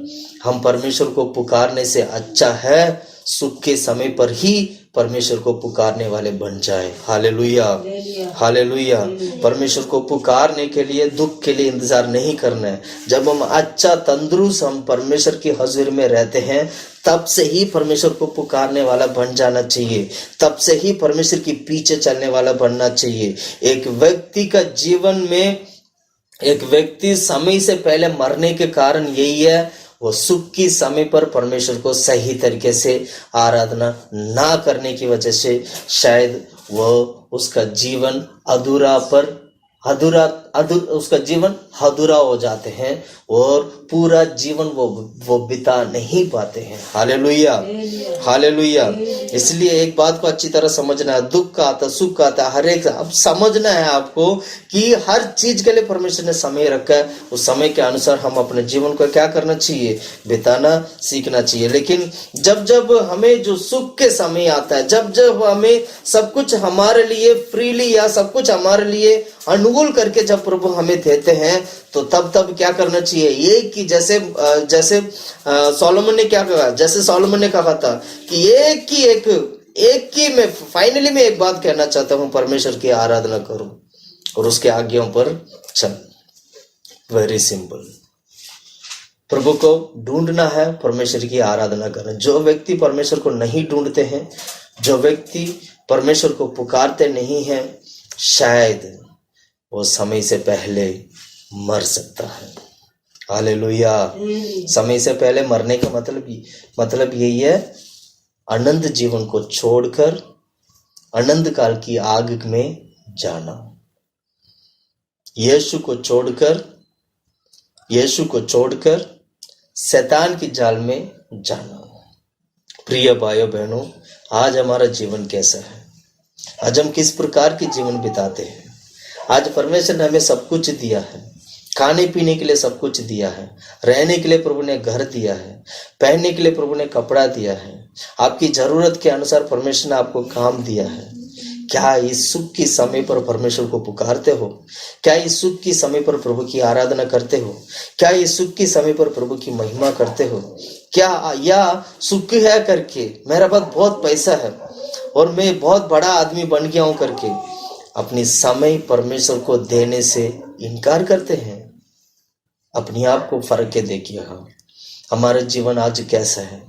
हम परमेश्वर को पुकारने से अच्छा है सुख के समय पर ही परमेश्वर को पुकारने वाले बन जाए। Hallelujah, hallelujah. परमेश्वर को पुकारने के लिए दुख के लिए इंतजार नहीं करना है। जब हम अच्छा तंदुरुस्त हम परमेश्वर की हजूर में रहते हैं, तब से ही परमेश्वर को पुकारने वाला बन जाना चाहिए, तब से ही परमेश्वर के पीछे चलने वाला बनना चाहिए। एक व्यक्ति का जीवन में, एक व्यक्ति समय से पहले मरने के कारण यही है, वो सुख की समय पर परमेश्वर को सही तरीके से आराधना ना करने की वजह से शायद वो उसका जीवन अधूरा उसका जीवन अधूरा हो जाते हैं और पूरा जीवन वो बिता नहीं पाते हैं। Hallelujah, hallelujah. इसलिए एक बात को अच्छी तरह समझना है, दुख का आता, सुख का आता, हर एक अब समझना है आपको कि हर चीज के लिए परमेश्वर ने समय रखा है। उस समय के अनुसार हम अपने जीवन को क्या करना चाहिए, बिताना सीखना चाहिए। लेकिन जब जब हमें जो सुख के समय आता है, जब जब हमें सब कुछ हमारे लिए फ्रीली या सब कुछ हमारे लिए अनुकूल करके जब प्रभु हमें देते हैं, तो तब क्या करना चाहिए, ये कि जैसे सोलोमन ने क्या कहा, जैसे सोलोमन ने कहा था कि एक की मैं फाइनली मैं एक बात कहना चाहता हूं, परमेश्वर की आराधना करो और उसके आज्ञाओं पर चल। वेरी सिंपल, प्रभु को ढूंढना है, परमेश्वर की आराधना करना। जो व्यक्ति परमेश्वर को नहीं ढूंढते हैं, जो व्यक्ति परमेश्वर को पुकारते नहीं हैं, शायद वो समय से पहले मर सकता है। हालेलुया। समय से पहले मरने का मतलब यही है, अनंत जीवन को छोड़कर अनंत काल की आग में जाना, यीशु को छोड़कर शैतान की जाल में जाना। प्रिय भाइयों बहनों, आज हमारा जीवन कैसा है, आज हम किस प्रकार की जीवन बिताते हैं। आज परमेश्वर ने हमें सब कुछ दिया है, खाने पीने के लिए सब कुछ दिया है, रहने के लिए प्रभु ने घर दिया है, पहनने के लिए प्रभु ने कपड़ा दिया है, आपकी जरूरत के अनुसार परमेश्वर ने आपको काम दिया है। क्या इस सुख की समय पर परमेश्वर को पुकारते हो? क्या इस सुख की समय पर प्रभु की आराधना करते हो? क्या इस सुख की समय पर प्रभु की महिमा करते हो? क्या या सुख है करके, मेरा पास बहुत पैसा है और मैं बहुत बड़ा आदमी बन गया हूं करके अपनी समय परमेश्वर को देने से इनकार करते हैं? अपने आप को फर्क के देखिए, हमारा जीवन आज कैसा है?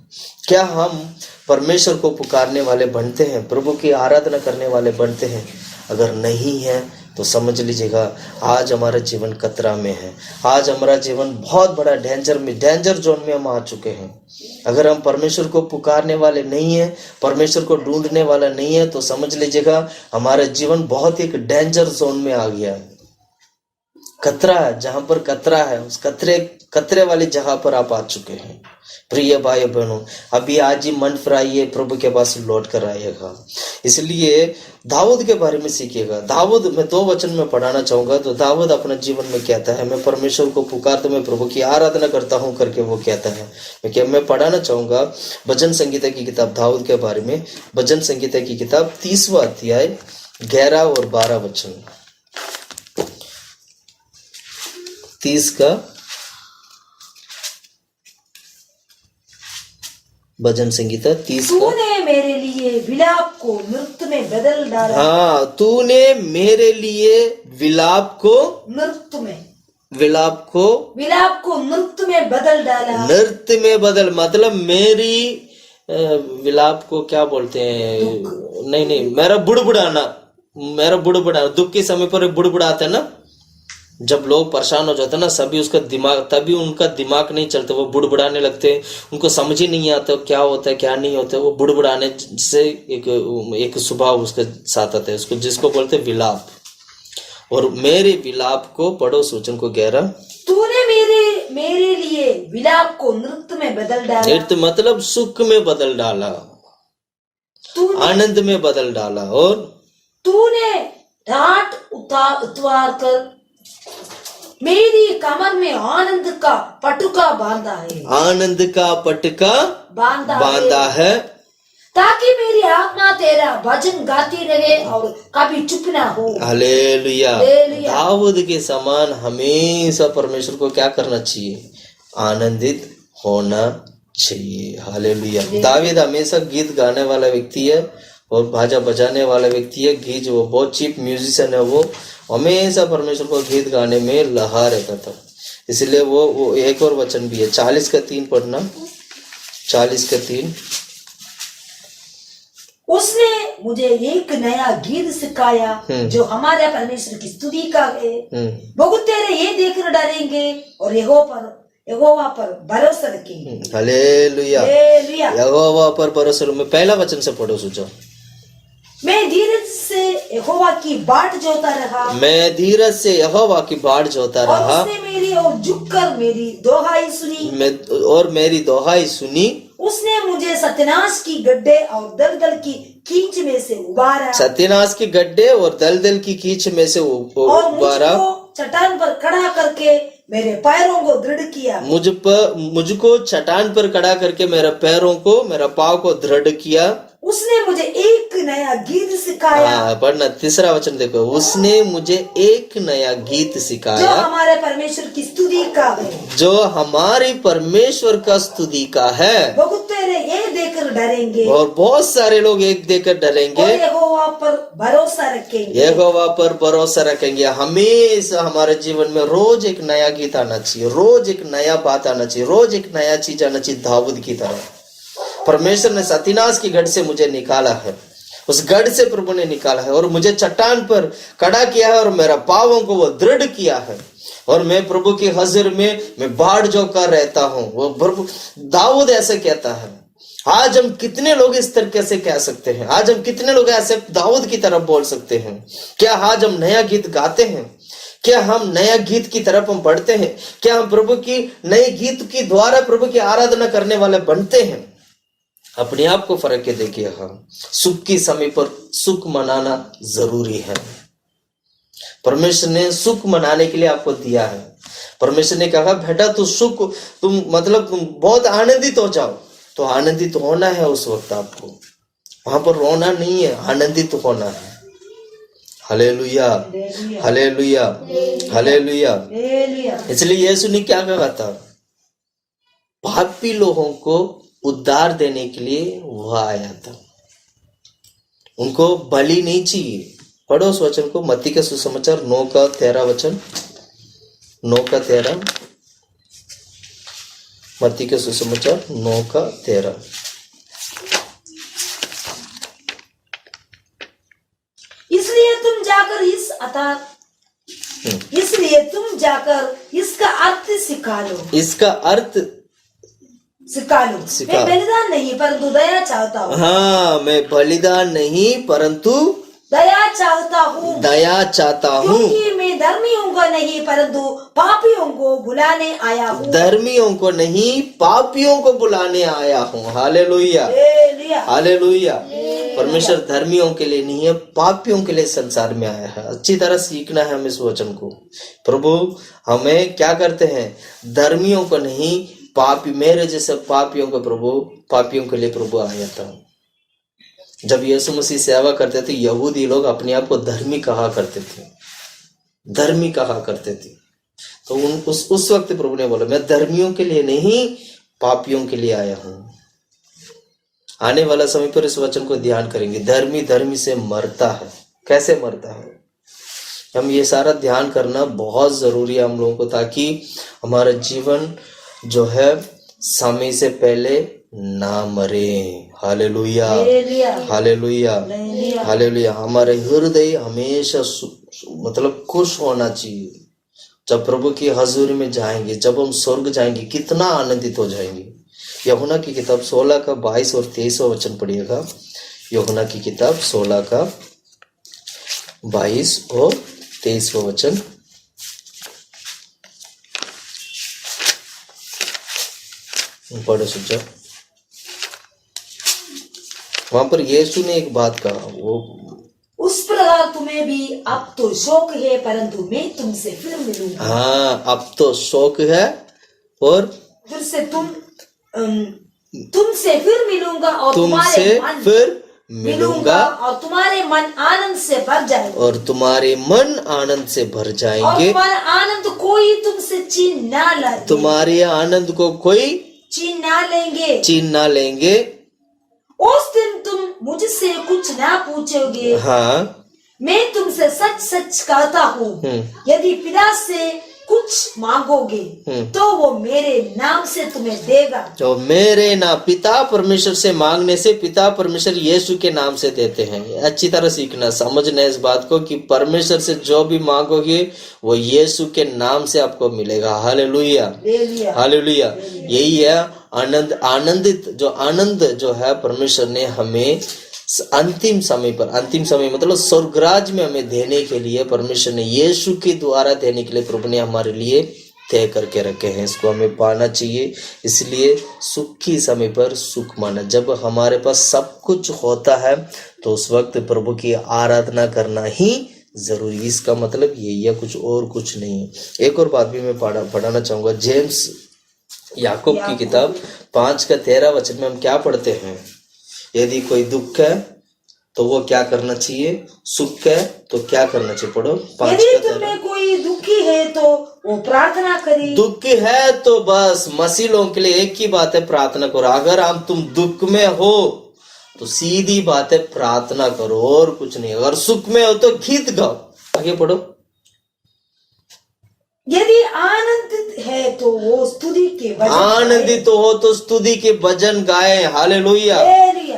क्या हम परमेश्वर को पुकारने वाले बनते हैं, प्रभु की आराधना करने वाले बनते हैं? अगर नहीं है तो समझ लीजिएगा आज हमारा जीवन खतरा में है, आज हमारा जीवन बहुत बड़ा डेंजर जोन में हम आ चुके हैं। अगर हम परमेश्वर को पुकारने वाले नहीं है, परमेश्वर को ढूंढने वाला नहीं है, तो समझ लीजिएगा हमारा जीवन बहुत एक डेंजर जोन में आ गया है। खतरा है, जहां पर खतरा है उस खतरे वाली जगह पर आप आ चुके हैं। प्रिय भाई बहनों, अभी आज ही मन फिराइए, प्रभु के पास लौट कर आइएगा। इसलिए दाऊद के बारे में सीखिएगा। दाऊद, मैं 2 वचन में पढ़ाना चाहूंगा। तो दाऊद अपने जीवन में कहता है, मैं परमेश्वर को पुकारता, मैं प्रभु की आराधना करता हूं करके वो कहता है। मैं पढ़ाना चाहूंगा भजन संगीता की किताब दाऊद के बारे में। भजन संगीता की किताब 30वां अध्याय 11 और 12 वचन। 30 का भजन संगीता 30 का। तूने मेरे लिए विलाप को नृत्य में बदल डाला। हाँ, तूने मेरे लिए विलाप को नृत्य में बदल डाला। नृत्य में बदल मतलब मेरी विलाप को क्या बोलते हैं? नहीं, मेरा बुड़बुड़ाना, दुख के समय पर बुड़बुड़ाते ना, जब लोग परेशान हो जाते ना, तभी उनका दिमाग नहीं चलता, वो बुड़बुड़ाने लगते, उनको समझ ही नहीं आता क्या होता है क्या नहीं होता है। वो बुड़बुड़ाने से एक स्वभाव उसके साथ आता है, उसको जिसको बोलते विलाप। और मेरे विलाप को पढ़ो सूचन को 11। तूने मेरे लिए विलाप को नृत्य में बदल डाला। नृत्य मतलब सुख में बदल डाला, आनंद में बदल डाला। और तूने डांट उतार कर मेरी कमर में आनंद का पटुका बांधा है। आनंद का पटका बांधा है, ताकि मेरी आत्मा तेरा भजन गाती रहे और कभी चुप ना हो। हालेलुया। दाऊद के समान हमेशा परमेश्वर को क्या करना चाहिए? आनंदित होना चाहिए। हालेलुया। दाऊद हमेशा गीत गाने वाला व्यक्ति है और बाजा बजाने वाला व्यक्ति है। गीत, वो बहुत चीप म्यूजिशियन है, वो हमेशा परमेश्वर को गीत गाने में लहा रहता था। इसलिए वो एक और वचन भी है, 40 का 3 पढ़ना। 40 का 3। उसने मुझे एक नया गीत सिखाया जो हमारे परमेश्वर की स्तुति का है। बहुत तेरे ये देखकर डरेंगे और यहोवा पर भरोसा रखेंगे। हालेलुया। यहोवा पर भरोसा। में पहला वचन से पढ़ो सुझाव। मैं धीरज से यहोवा की बाट जोता रहा, मैं धीरज से यहोवा की बाट जोता और रहा, उसने मेरी ओर झुककर मेरी दोहाई सुनी, और मेरी दोहाई सुनी। उसने मुझे सत्यानाश की गड्ढे और दलदल की कीच में से उबारा, सत्यानाश के गड्ढे और दलदल की कीच में से और उबारा, मुझको चट्टान पर खड़ा करके मेरे पैरों को दृढ़ किया। मुझको चट्टान पर खड़ा करके मेरे पैरों को, मेरा पाँव को दृढ़ किया। उसने मुझे एक नया गीत सिखाया। पढ़ना, तीसरा वचन देखो, उसने मुझे एक नया गीत जो सिखाया, हमारे परमेश्वर की स्तुति का है, जो हमारी परमेश्वर का स्तुति का है। बहुत तेरे ये देखकर डरेंगे, और बहुत सारे लोग एक देकर डरेंगे, और यहोवा पर भरोसा रखेंगे। यहोवा पर भरोसा रखेंगे। हमेशा हमारे जीवन में रोज एक नया गीत आना चाहिए, रोज एक नया बात आना चाहिए, रोज एक नया चीज आना चाहिए। दाऊद की तरह परमेश्वर ने सत्यानाश की गढ़ से मुझे निकाला है, उस गढ़ से प्रभु ने निकाला है, और मुझे चट्टान पर खड़ा किया है, और मेरा पाँवों को वो दृढ़ किया है, और मैं प्रभु की हजर में मैं बाढ़ जो कर रहता हूँ। वो प्रभु दाऊद ऐसे कहता है। आज हम कितने लोग इस तरीके से कह सकते हैं? आज हम कितने लोग ऐसे दाऊद की तरफ बोल सकते हैं? क्या आज हम नया गीत गाते हैं? क्या हम नया गीत की तरफ हम बढ़ते हैं? क्या हम प्रभु की नई गीत की द्वारा प्रभु की आराधना करने वाले बनते हैं? अपने आप को फर्क के देखिए। हम सुख की समय पर सुख मनाना जरूरी है। परमेश्वर ने सुख मनाने के लिए आपको दिया है। परमेश्वर ने कहा बेटा तू सुख, तुम बहुत आनंदित हो जाओ। तो आनंदित होना है उस वक्त आपको, वहां पर रोना नहीं है, आनंदित होना है। Hallelujah, hallelujah, hallelujah. इसलिए यीशु ने क्या कहा था? पापी लोगों को उद्धार देने के लिए वह आया था। उनको बलि नहीं चाहिए। पढ़ो उस वचन को, मत्ती के सुसमाचार 9 का 13 वचन, 9 का 13, मत्ती के सुसमाचार 9 का 13। इसलिए तुम जाकर इसका अर्थ सिखा लो। इसका अर्थ सिखा लो। मैं बलिदान नहीं परंतु दया चाहता हूँ। हाँ, मैं बलिदान नहीं परंतु दया चाहता हूँ। दया चाहता हूँ, क्योंकि मैं धर्मियों को नहीं परंतु पापियों को बुलाने आया हूँ। धर्मियों को नहीं पापियों को बुलाने आया हूँ। Hallelujah, hallelujah. परमेश्वर धर्मियों के लिए नहीं है, पापियों के लिए संसार में आया है। अच्छी तरह सीखना है हमें इस वचन को। प्रभु हमें क्या करते हैं? धर्मियों को नहीं, पापी, मेरे जैसे पापियों को प्रभु, पापियों के लिए प्रभु आया था। जब यीशु मसीह सेवा करते थे, यहूदी लोग अपने आप को धर्मी कहा करते थे, धर्मी कहा करते थे। तो उस वक्त प्रभु ने बोला मैं धर्मियों के लिए नहीं पापियों के लिए आया हूं। आने वाला समय पर इस वचन को ध्यान करेंगे। धर्मी धर्मी से मरता है। कैसे मरता है? हम ये सारा ध्यान करना बहुत जरूरी है हम लोगों को, ताकि हमारा जीवन जो है समय से पहले ना मरे। Hallelujah, hallelujah, hallelujah. हमारे हृदय हमेशा खुश होना चाहिए। जब प्रभु की हजूरी में जाएंगे, जब हम स्वर्ग जाएंगे, कितना आनंदित हो जाएंगे। यूहन्ना की किताब 16 का 22 और 23 वचन पढ़िएगा। यूहन्ना की किताब 16 का 22 और 23 वचन। पढ़ो सुझाव। वहां पर यीशु ने एक बात कहा, वो उस प्रकार तुम्हें भी अब तो शौक है परंतु मैं तुमसे फिर मिलूंगा। हाँ, अब तो शौक है और फिर से तुमसे फिर मिलूंगा और तुमसे फिर मिलूंगा और तुम्हारे मन आनंद से भर जाएंगे। और तुम्हारे मन आनंद से भर जाएंगे। और तुम्हारा आनंद कोई तुमसे छीन ना लाए। तुम्हारे आनंद को कोई छीन ना लेंगे, छीन ना लेंगे। उस दिन तुम मुझसे कुछ ना पूछोगे। हाँ, मैं तुमसे सच सच कहता हूँ, यदि पिता से कुछ मांगोगे तो वो मेरे नाम से तुम्हें देगा। तो मेरे नाम, पिता परमेश्वर से मांगने से पिता परमेश्वर यीशु के नाम से देते हैं। अच्छी तरह सीखना, समझना इस बात को कि परमेश्वर से जो भी मांगोगे वो यीशु के नाम से आपको मिलेगा। Hallelujah, hallelujah. यही है आनंद, आनंदित जो आनंद जो है परमेश्वर ने हमें अंतिम समय मतलब स्वर्गराज में हमें देने के लिए परमेश्वर ने यीशु के द्वारा देने के लिए प्रभु ने हमारे लिए तय करके रखे हैं। इसको हमें पाना चाहिए। इसलिए सुख की समय पर सुख माना। जब हमारे पास सब कुछ होता है तो उस वक्त प्रभु की आराधना करना ही जरूरी। इसका मतलब यही है, कुछ और कुछ नहीं है। एक और बात भी मैं पढ़ाना चाहूंगा। जेम्स याकूब की किताब 5:13 में हम क्या पढ़ते हैं? यदि कोई दुख है तो वो क्या करना चाहिए, सुख है तो क्या करना चाहिए? पढ़ो। यदि तुम्हें कोई दुखी है तो वो प्रार्थना करे। दुखी है तो बस मसीह लोगों के लिए एक ही बात है, प्रार्थना करो। अगर तुम दुख में हो तो सीधी बात है, प्रार्थना करो और कुछ नहीं। अगर सुख में हो तो गीत गाओ। आगे पढ़ो। यदि आनंदित है तो वो स्तुति के भजन आनंदित हो तो स्तुति के भजन गाए। Hallelujah,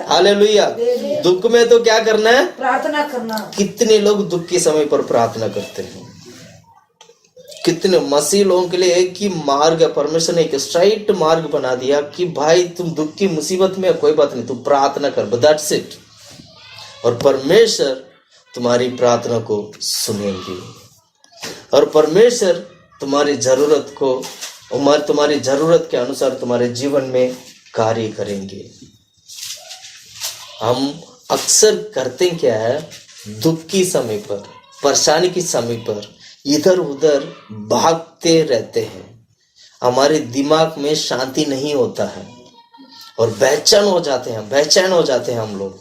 hallelujah. दुख में तो क्या करना है? प्रार्थना करना। कितने लोग दुख के समय पर प्रार्थना करते हैं? कितने मसीह लोगों के लिए एक ही मार्ग है। परमेश्वर ने एक स्ट्राइट मार्ग बना दिया कि भाई तुम दुख की मुसीबत में, कोई बात नहीं, तुम प्रार्थना कर, दैट्स इट। और परमेश्वर तुम्हारी प्रार्थना को सुनेंगे और परमेश्वर तुम्हारी जरूरत को, तुम्हारी जरूरत के अनुसार तुम्हारे जीवन में कार्य करेंगे। हम अक्सर करते क्या है? दुख की समय पर, परेशानी की समय पर इधर उधर भागते रहते हैं। हमारे दिमाग में शांति नहीं होता है और बेचैन हो जाते हैं हम लोग।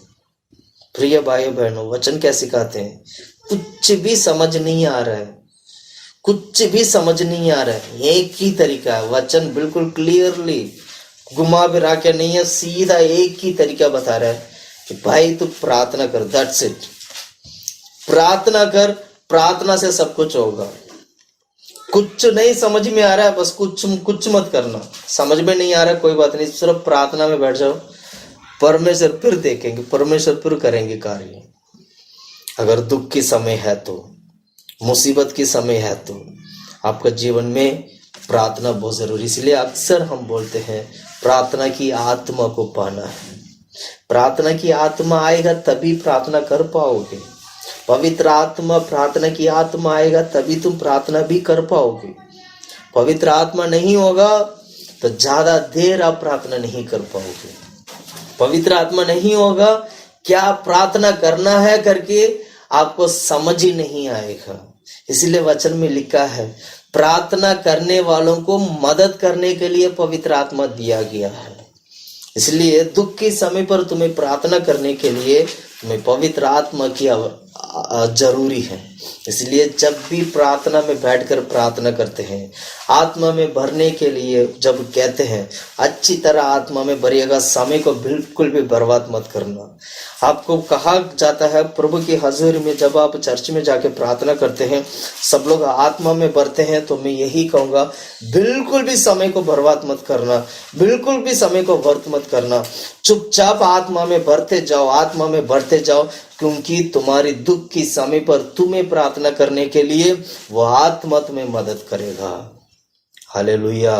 प्रिय भाई बहनों, वचन क्या सिखाते हैं? कुछ भी समझ नहीं आ रहा है, एक ही तरीका है। वचन बिल्कुल क्लियरली घुमा फिरा के नहीं है, सीधा एक ही तरीका बता रहा है कि भाई तू प्रार्थना कर, दैट्स इट। प्रार्थना कर, प्रार्थना से सब कुछ होगा। कुछ नहीं समझ में आ रहा है, बस कुछ मत करना। समझ में नहीं आ रहा है, कोई बात नहीं, सिर्फ प्रार्थना में बैठ जाओ। परमेश्वर फिर देखेंगे, परमेश्वर फिर करेंगे कार्य। अगर दुख की समय है तो, मुसीबत की समय है तो आपका जीवन में प्रार्थना बहुत जरूरी। इसलिए अक्सर हम बोलते हैं प्रार्थना की आत्मा को पाना है। प्रार्थना की आत्मा आएगा तभी प्रार्थना कर पाओगे। पवित्र आत्मा, प्रार्थना की आत्मा आएगा तभी तुम प्रार्थना भी कर पाओगे। पवित्र आत्मा नहीं होगा तो ज्यादा देर आप प्रार्थना नहीं कर पाओगे। पवित्र आत्मा नहीं होगा, क्या प्रार्थना करना है करके आपको समझ ही नहीं आएगा। इसलिए वचन में लिखा है प्रार्थना करने वालों को मदद करने के लिए पवित्र आत्मा दिया गया है। इसलिए दुख के समय पर तुम्हें प्रार्थना करने के लिए तुम्हें पवित्र आत्मा की जरूरी है। इसलिए जब भी प्रार्थना में बैठकर प्रार्थना करते हैं, आत्मा में भरने के लिए जब कहते हैं अच्छी तरह आत्मा में भरिएगा, समय को बिल्कुल भी बर्बाद मत करना। आपको कहा जाता है प्रभु की हजूरी में जब आप चर्च में जाके प्रार्थना करते हैं, सब लोग आत्मा में भरते हैं, तो मैं यही कहूंगा बिल्कुल भी समय को बर्बाद मत करना, बिल्कुल भी समय को व्यर्थ मत करना। चुपचाप आत्मा में भरते जाओ, आत्मा में भरते जाओ, क्योंकि तुम्हारी दुख की समय पर तुम्हें प्रार्थना करने के लिए वो आत्मा तुम्हें मदद करेगा। Hallelujah,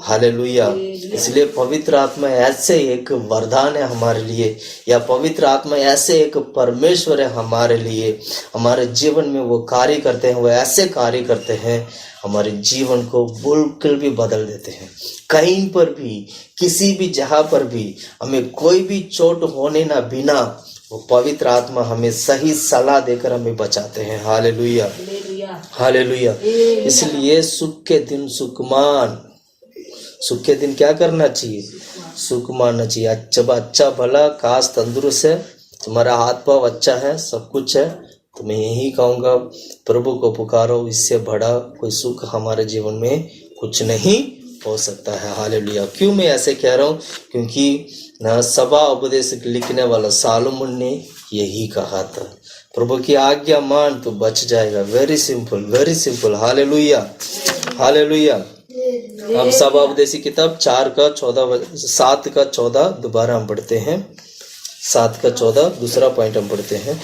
hallelujah. इसलिए पवित्र आत्मा ऐसे एक वरदान है हमारे लिए, या पवित्र आत्मा ऐसे एक परमेश्वर है हमारे लिए। हमारे जीवन में वो कार्य करते हैं, वो ऐसे कार्य करते हैं हमारे जीवन को बिल्कुल भी बदल देते हैं। कहीं पर भी, किसी भी जगह पर भी हमें कोई भी चोट होने ना बिना वो पवित्र आत्मा हमें सही सलाह देकर हमें बचाते हैं। Hallelujah, hallelujah. इसलिए सुख के दिन सुखमान, सुख के दिन क्या करना चाहिए? सुख मानना चाहिए। अच्छा भला काश तंदुरुस्त है, तुम्हारा हाथ पाँव अच्छा है, सब कुछ है, तो मैं यही कहूँगा प्रभु को पुकारो, इससे बड़ा कोई सुख हमारे जीवन में कुछ नहीं हो सकता है। हालेलुया। क्यों मैं ऐसे कह रहा हूँ? क्योंकि ना सभा उपदेश लिखने वाला सालोमन ने यही कहा था, प्रभु की आज्ञा मान तो बच जाएगा। Very simple, very simple. Hallelujah, hallelujah. हम सभा उपदेशी किताब 7:14 दोबारा हम पढ़ते हैं। 7:14 दूसरा पॉइंट हम पढ़ते हैं।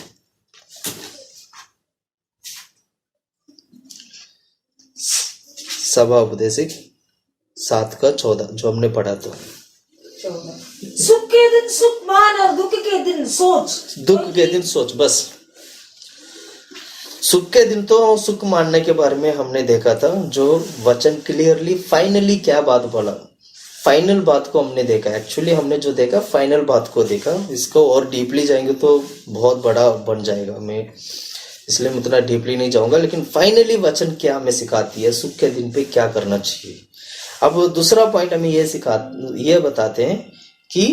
सभा उपदेशिक 7:14 जो हमने पढ़ा था। सुख के दिन सुख मान मान और दुख के दिन सोच। दुख के दिन सोच, बस। सुख के दिन तो सुख मानने के बारे में हमने देखा था, जो वचन क्लियरली फाइनली क्या बात बोला, फाइनल बात को हमने देखा। एक्चुअली हमने जो देखा फाइनल बात को देखा। इसको और डीपली जाएंगे तो बहुत बड़ा बन जाएगा, मैं इसलिए मैं उतना डीपली नहीं जाऊंगा। लेकिन फाइनली वचन क्या हमें सिखाती है, सुख के दिन पे क्या करना चाहिए। अब दूसरा पॉइंट हमें ये बताते हैं कि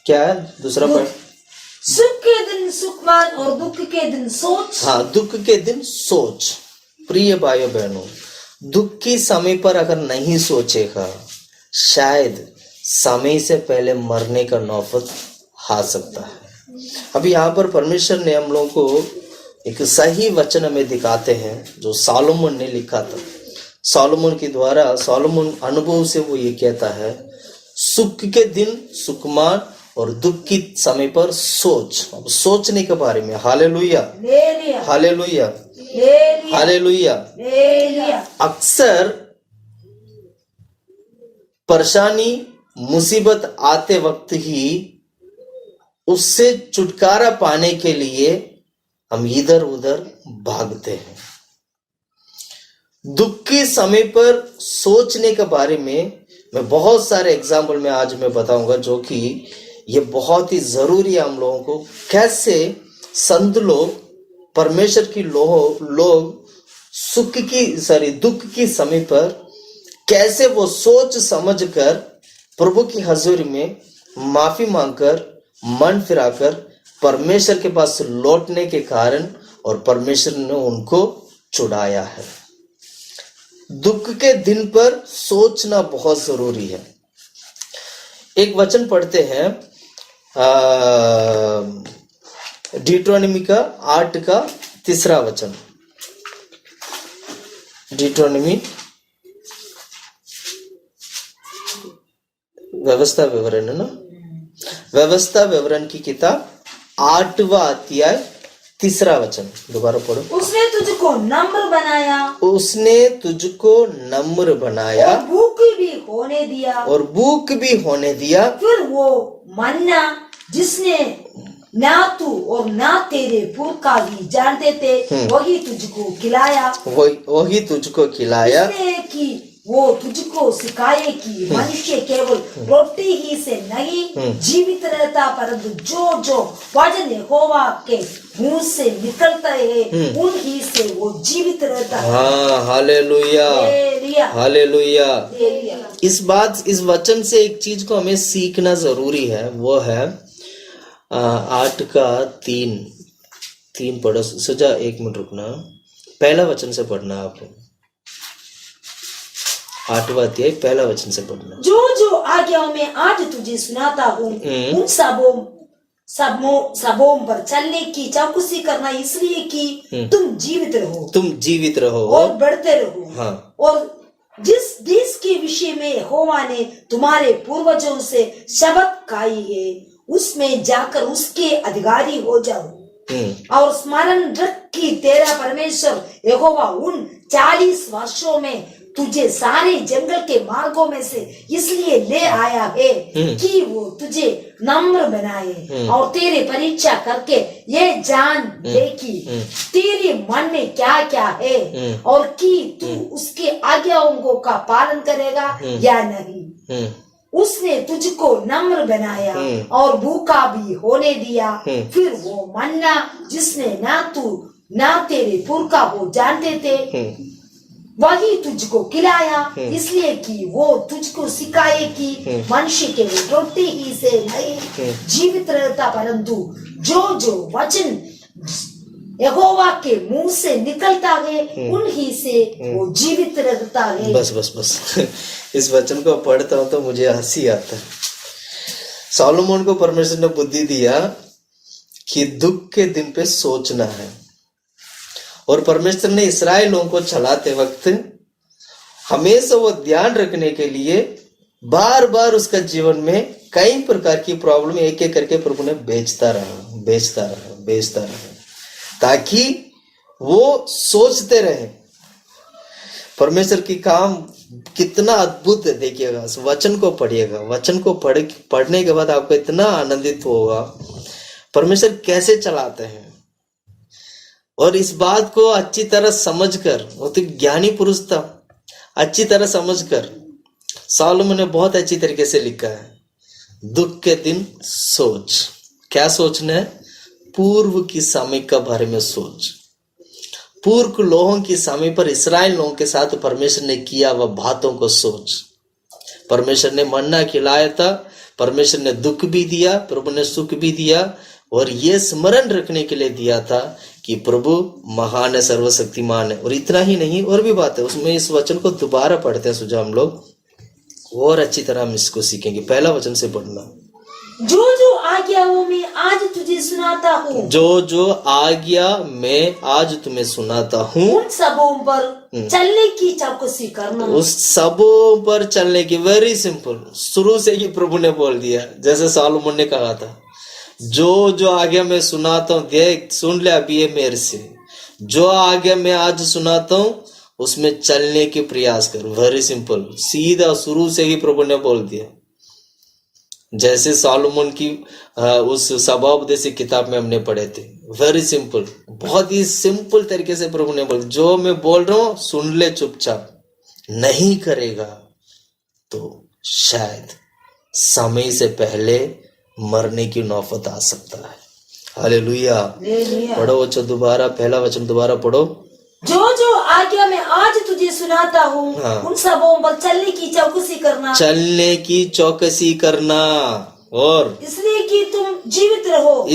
क्या है दूसरा पॉइंट। सुख के दिन सुख मान और दुख के दिन सोच। हाँ, दुख के दिन सोच। प्रिय भाइयों बहनों, दुख की समय पर अगर नहीं सोचेगा, शायद समय से पहले मरने का नौबत आ सकता है। अभी यहाँ पर परमेश्वर ने हम लोगों को एक सही वचन हमें दिखाते हैं, जो सोलोमन ने लिखा था। सोलोमन के द्वारा, सोलोमन अनुभव से वो ये कहता है, सुख के दिन सुख मान और दुख की समय पर सोच। अब सोचने के बारे में, हालेलुया हालेलुया हालेलुया। अक्सर परेशानी मुसीबत आते वक्त ही उससे छुटकारा पाने के लिए हम इधर उधर भागते हैं। दुख के समय पर सोचने के बारे में मैं बहुत सारे एग्जाम्पल में आज मैं बताऊंगा, जो कि ये बहुत ही जरूरी है हम लोगों को। कैसे संत लोग, परमेश्वर की लोग दुख की समय पर कैसे वो सोच समझकर प्रभु की हजूरी में माफी मांगकर मन फिराकर परमेश्वर के पास लौटने के कारण और परमेश्वर ने उनको छुड़ाया है। दुख के दिन पर सोचना बहुत जरूरी है। एक वचन पढ़ते हैं, डिट्रोनमी का 8 का 3 वचन। डिट्रोनमी व्यवस्था विवरण है ना, व्यवस्था विवरण की किताब 8वां अध्याय 3 वचन। दोबारा पढ़ो। उसने तुझको नम्र बनाया, उसने तुझको नम्र बनाया और भूख भी होने दिया, और भूख भी होने दिया। फिर वो मन्ना जिसने ना तू और ना तेरे पुरखा भी जानते थे, वही तुझको खिलाया। वही तुझको खिलाया, कि वो तुझको सिखाए कि मनुष्य केवल रोटी ही से नहीं जीवित रहता, परंतु जो जो वचन यहोवा के मुंह से निकलता है उन्हीं से वो जीवित रहता है। हाँ, हालेलुया हालेलुया। इस वचन से एक चीज को हमें सीखना जरूरी है, वो है 8 का 3 पढ़ो। सजा 1 मिनट रुकना, पहला वचन से पढ़ना। आप 8वां अध्याय 1 वचन से पढ़ना। जो जो आज्ञाओं में आज तुझे सुनाता हूँ उन सबों पर चलने की चौकसी करना, इसलिए कि तुम जीवित रहो और बढ़ते रहो। हाँ। और जिस देश के विषय में यहोवा ने तुम्हारे पूर्वजों से शपथ खाई है, उसमें जाकर उसके अधिकारी हो जाओ। और स्मरण रख कि तेरा परमेश्वर यहोवा उन 40 वर्षों में तुझे सारे जंगल के मार्गों में से इसलिए ले आया है कि वो तुझे नम्र बनाए और तेरे परीक्षा करके ये जान ले कि तेरे मन में क्या क्या है और कि तू उसके आज्ञाओं का पालन करेगा या नहीं। उसने तुझको नम्र बनाया और भूखा भी होने दिया। फिर वो मन्ना जिसने ना तू ना तेरे पुरखा को जानते थे, वही तुझको खिलाया, इसलिए कि वो तुझको सिखाए कि मनुष्य के रोटी ही से नहीं जीवित रहता, परंतु जो जो वचन यहोवा के मुंह से निकलता है उन्हीं से वो जीवित रहता है। बस इस वचन को पढ़ता हूँ तो मुझे हंसी आता है। सोलोमन को परमेश्वर ने बुद्धि दिया कि दुख के दिन पे सोचना है, और परमेश्वर ने इस्राएल लोगों को चलाते वक्त हमेशा वो ध्यान रखने के लिए बार बार उसका जीवन में कई प्रकार की प्रॉब्लम एक एक करके प्रभु ने बेचता रहा, ताकि वो सोचते रहे। परमेश्वर की काम कितना अद्भुत है, देखिएगा, उस वचन को पढ़िएगा, वचन को पढ़ने के बाद आपको इतना आनंदित होगा परमेश्वर कैसे चलाते हैं। और इस बात को अच्छी तरह समझकर, वो तो ज्ञानी पुरुष था, अच्छी तरह समझकर सॉलोमन ने बहुत अच्छी तरीके से लिखा है, दुख के दिन सोच। क्या सोचना है? पूर्व की समय के बारे में सोच। पूर्व लोगों की समय पर इस्राएल लोगों के साथ परमेश्वर ने किया वह बातों को सोच। परमेश्वर ने मन्ना खिलाया था, परमेश्वर ने दुख भी दिया, प्रभु ने सुख भी दिया, और ये स्मरण रखने के लिए दिया था कि प्रभु महान है, सर्वशक्तिमान है। और इतना ही नहीं, और भी बात है उसमें। इस वचन को दोबारा पढ़ते हैं सुझाव हम लोग, और अच्छी तरह हम इसको सीखेंगे। पहला वचन से पढ़ना, जो जो आज्ञाओं में आज तुझे सुनाता हूँ, जो जो आज्ञा मैं आज तुम्हें सुनाता हूँ, उन सबों पर चलने की चौकसी करना। उस सबों पर चलने की, वेरी सिंपल, शुरू से ही प्रभु ने बोल दिया। जैसे सॉलोमन ने कहा था, जो जो आज्ञा मैं सुनाता हूँ, देख सुन ले अभी ये मेरे से, जो आज्ञा मैं आज सुनाता हूँ उसमें चलने की प्रयास कर। वेरी सिंपल, सीधा शुरू से ही प्रभु ने बोल दिया। जैसे सॉलोमन की उस सभापदेश किताब में हमने पढ़े थे, वेरी सिंपल, बहुत ही सिंपल तरीके से प्रभु ने बोल, जो मैं बोल रहा हूं सुन ले चुपचाप, नहीं करेगा तो शायद समय से पहले मरने की नौबत आ सकता है। हालेलुया। पढ़ो वचन दोबारा, पहला वचन दोबारा पढ़ो। जो जो आज्ञा मैं आज तुझे सुनाता हूँ, उन सबों पर चलने की चौकसी करना, चलने की चौकसी करना, और इसलिए कि तुम जीवित रहो।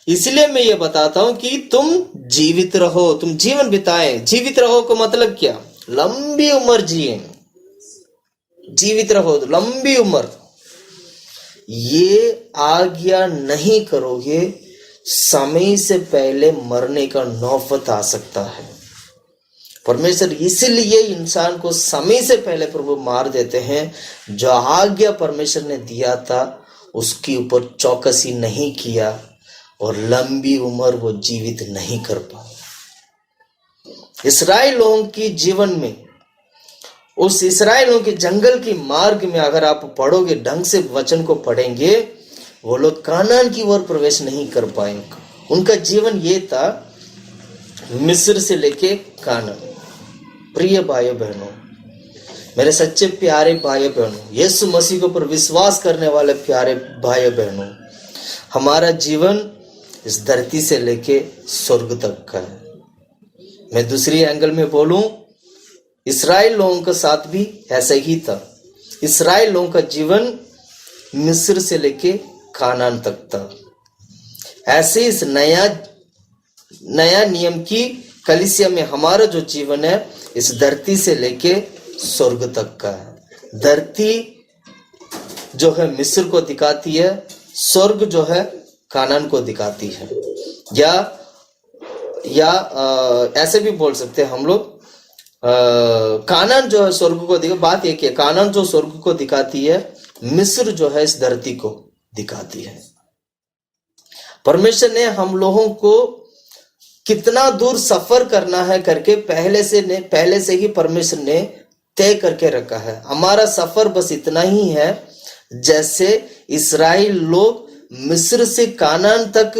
इसलिए मैं ये बताता हूँ कि तुम जीवित रहो, तुम जीवन बिताए। जीवित रहो का मतलब क्या? लंबी उम्र जिए, जीवित रहो, लंबी उम्र। ये आज्ञा नहीं करोगे, समय से पहले मरने का नौबत आ सकता है। परमेश्वर इसलिए इंसान को समय से पहले प्रभु मार देते हैं। जो आज्ञा परमेश्वर ने दिया था उसके ऊपर चौकसी नहीं किया, और लंबी उम्र वो जीवित नहीं कर पाए। इस्राएल लोगों की जीवन में, उस इस्राएलियों के जंगल की मार्ग में अगर आप पढ़ोगे, ढंग से वचन को पढ़ेंगे, वो लोग कानान की ओर प्रवेश नहीं कर पाएंगे। उनका जीवन ये था, मिस्र से लेके कानान। प्रिय भाइयों बहनों, मेरे सच्चे प्यारे भाइयों बहनों, यीशु मसीह के ऊपर विश्वास करने वाले प्यारे भाइयों बहनों, हमारा जीवन इस धरती से लेके स्वर्ग तक का है। मैं दूसरी एंगल में बोलूं, इस्राएल लोगों के साथ भी ऐसा ही था। इस्राएल लोगों का जीवन मिस्र से लेके कानान तक था। ऐसे इस नया नियम की कलीसिया में हमारा जो जीवन है, इस धरती से लेके स्वर्ग तक का है। धरती जो है मिस्र को दिखाती है, स्वर्ग जो है कानान को दिखाती है। या ऐसे भी बोल सकते हैं हम लोग, कानान जो है स्वर्ग को दिखा, बात एक है, कानान जो स्वर्ग को दिखाती है, मिस्र जो है इस धरती को दिखाती है। परमेश्वर ने हम लोगों को कितना दूर सफर करना है करके पहले से ही परमेश्वर ने तय करके रखा है। हमारा सफर बस इतना ही है, जैसे इस्राएल लोग मिस्र से कानान तक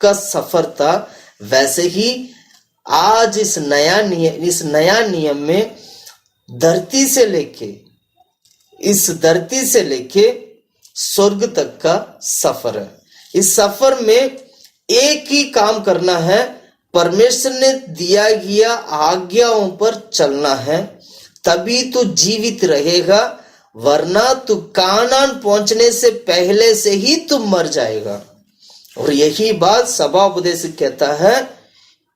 का सफर था, वैसे ही आज इस नया नियम में धरती से लेके स्वर्ग तक का सफर है। इस सफर में एक ही काम करना है, परमेश्वर ने दिया गया आज्ञाओं पर चलना है, तभी तो जीवित रहेगा, वरना तू कानान पहुंचने से पहले से ही तू मर जाएगा। और यही बात सभा उपदेश कहता है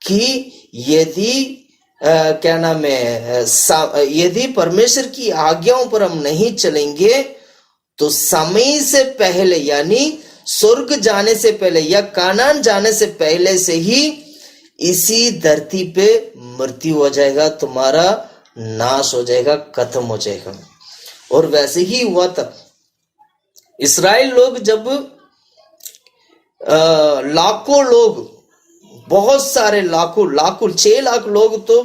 कि यदि परमेश्वर की आज्ञाओं पर हम नहीं चलेंगे तो समय से पहले, यानी स्वर्ग जाने से पहले या कानान जाने से पहले से ही इसी धरती पे मृत्यु हो जाएगा, तुम्हारा नाश हो जाएगा, खत्म हो जाएगा। और वैसे ही हुआ था। इस्राएल लोग जब लाखों लोग बहुत सारे लाखों 6 लाख लोग तो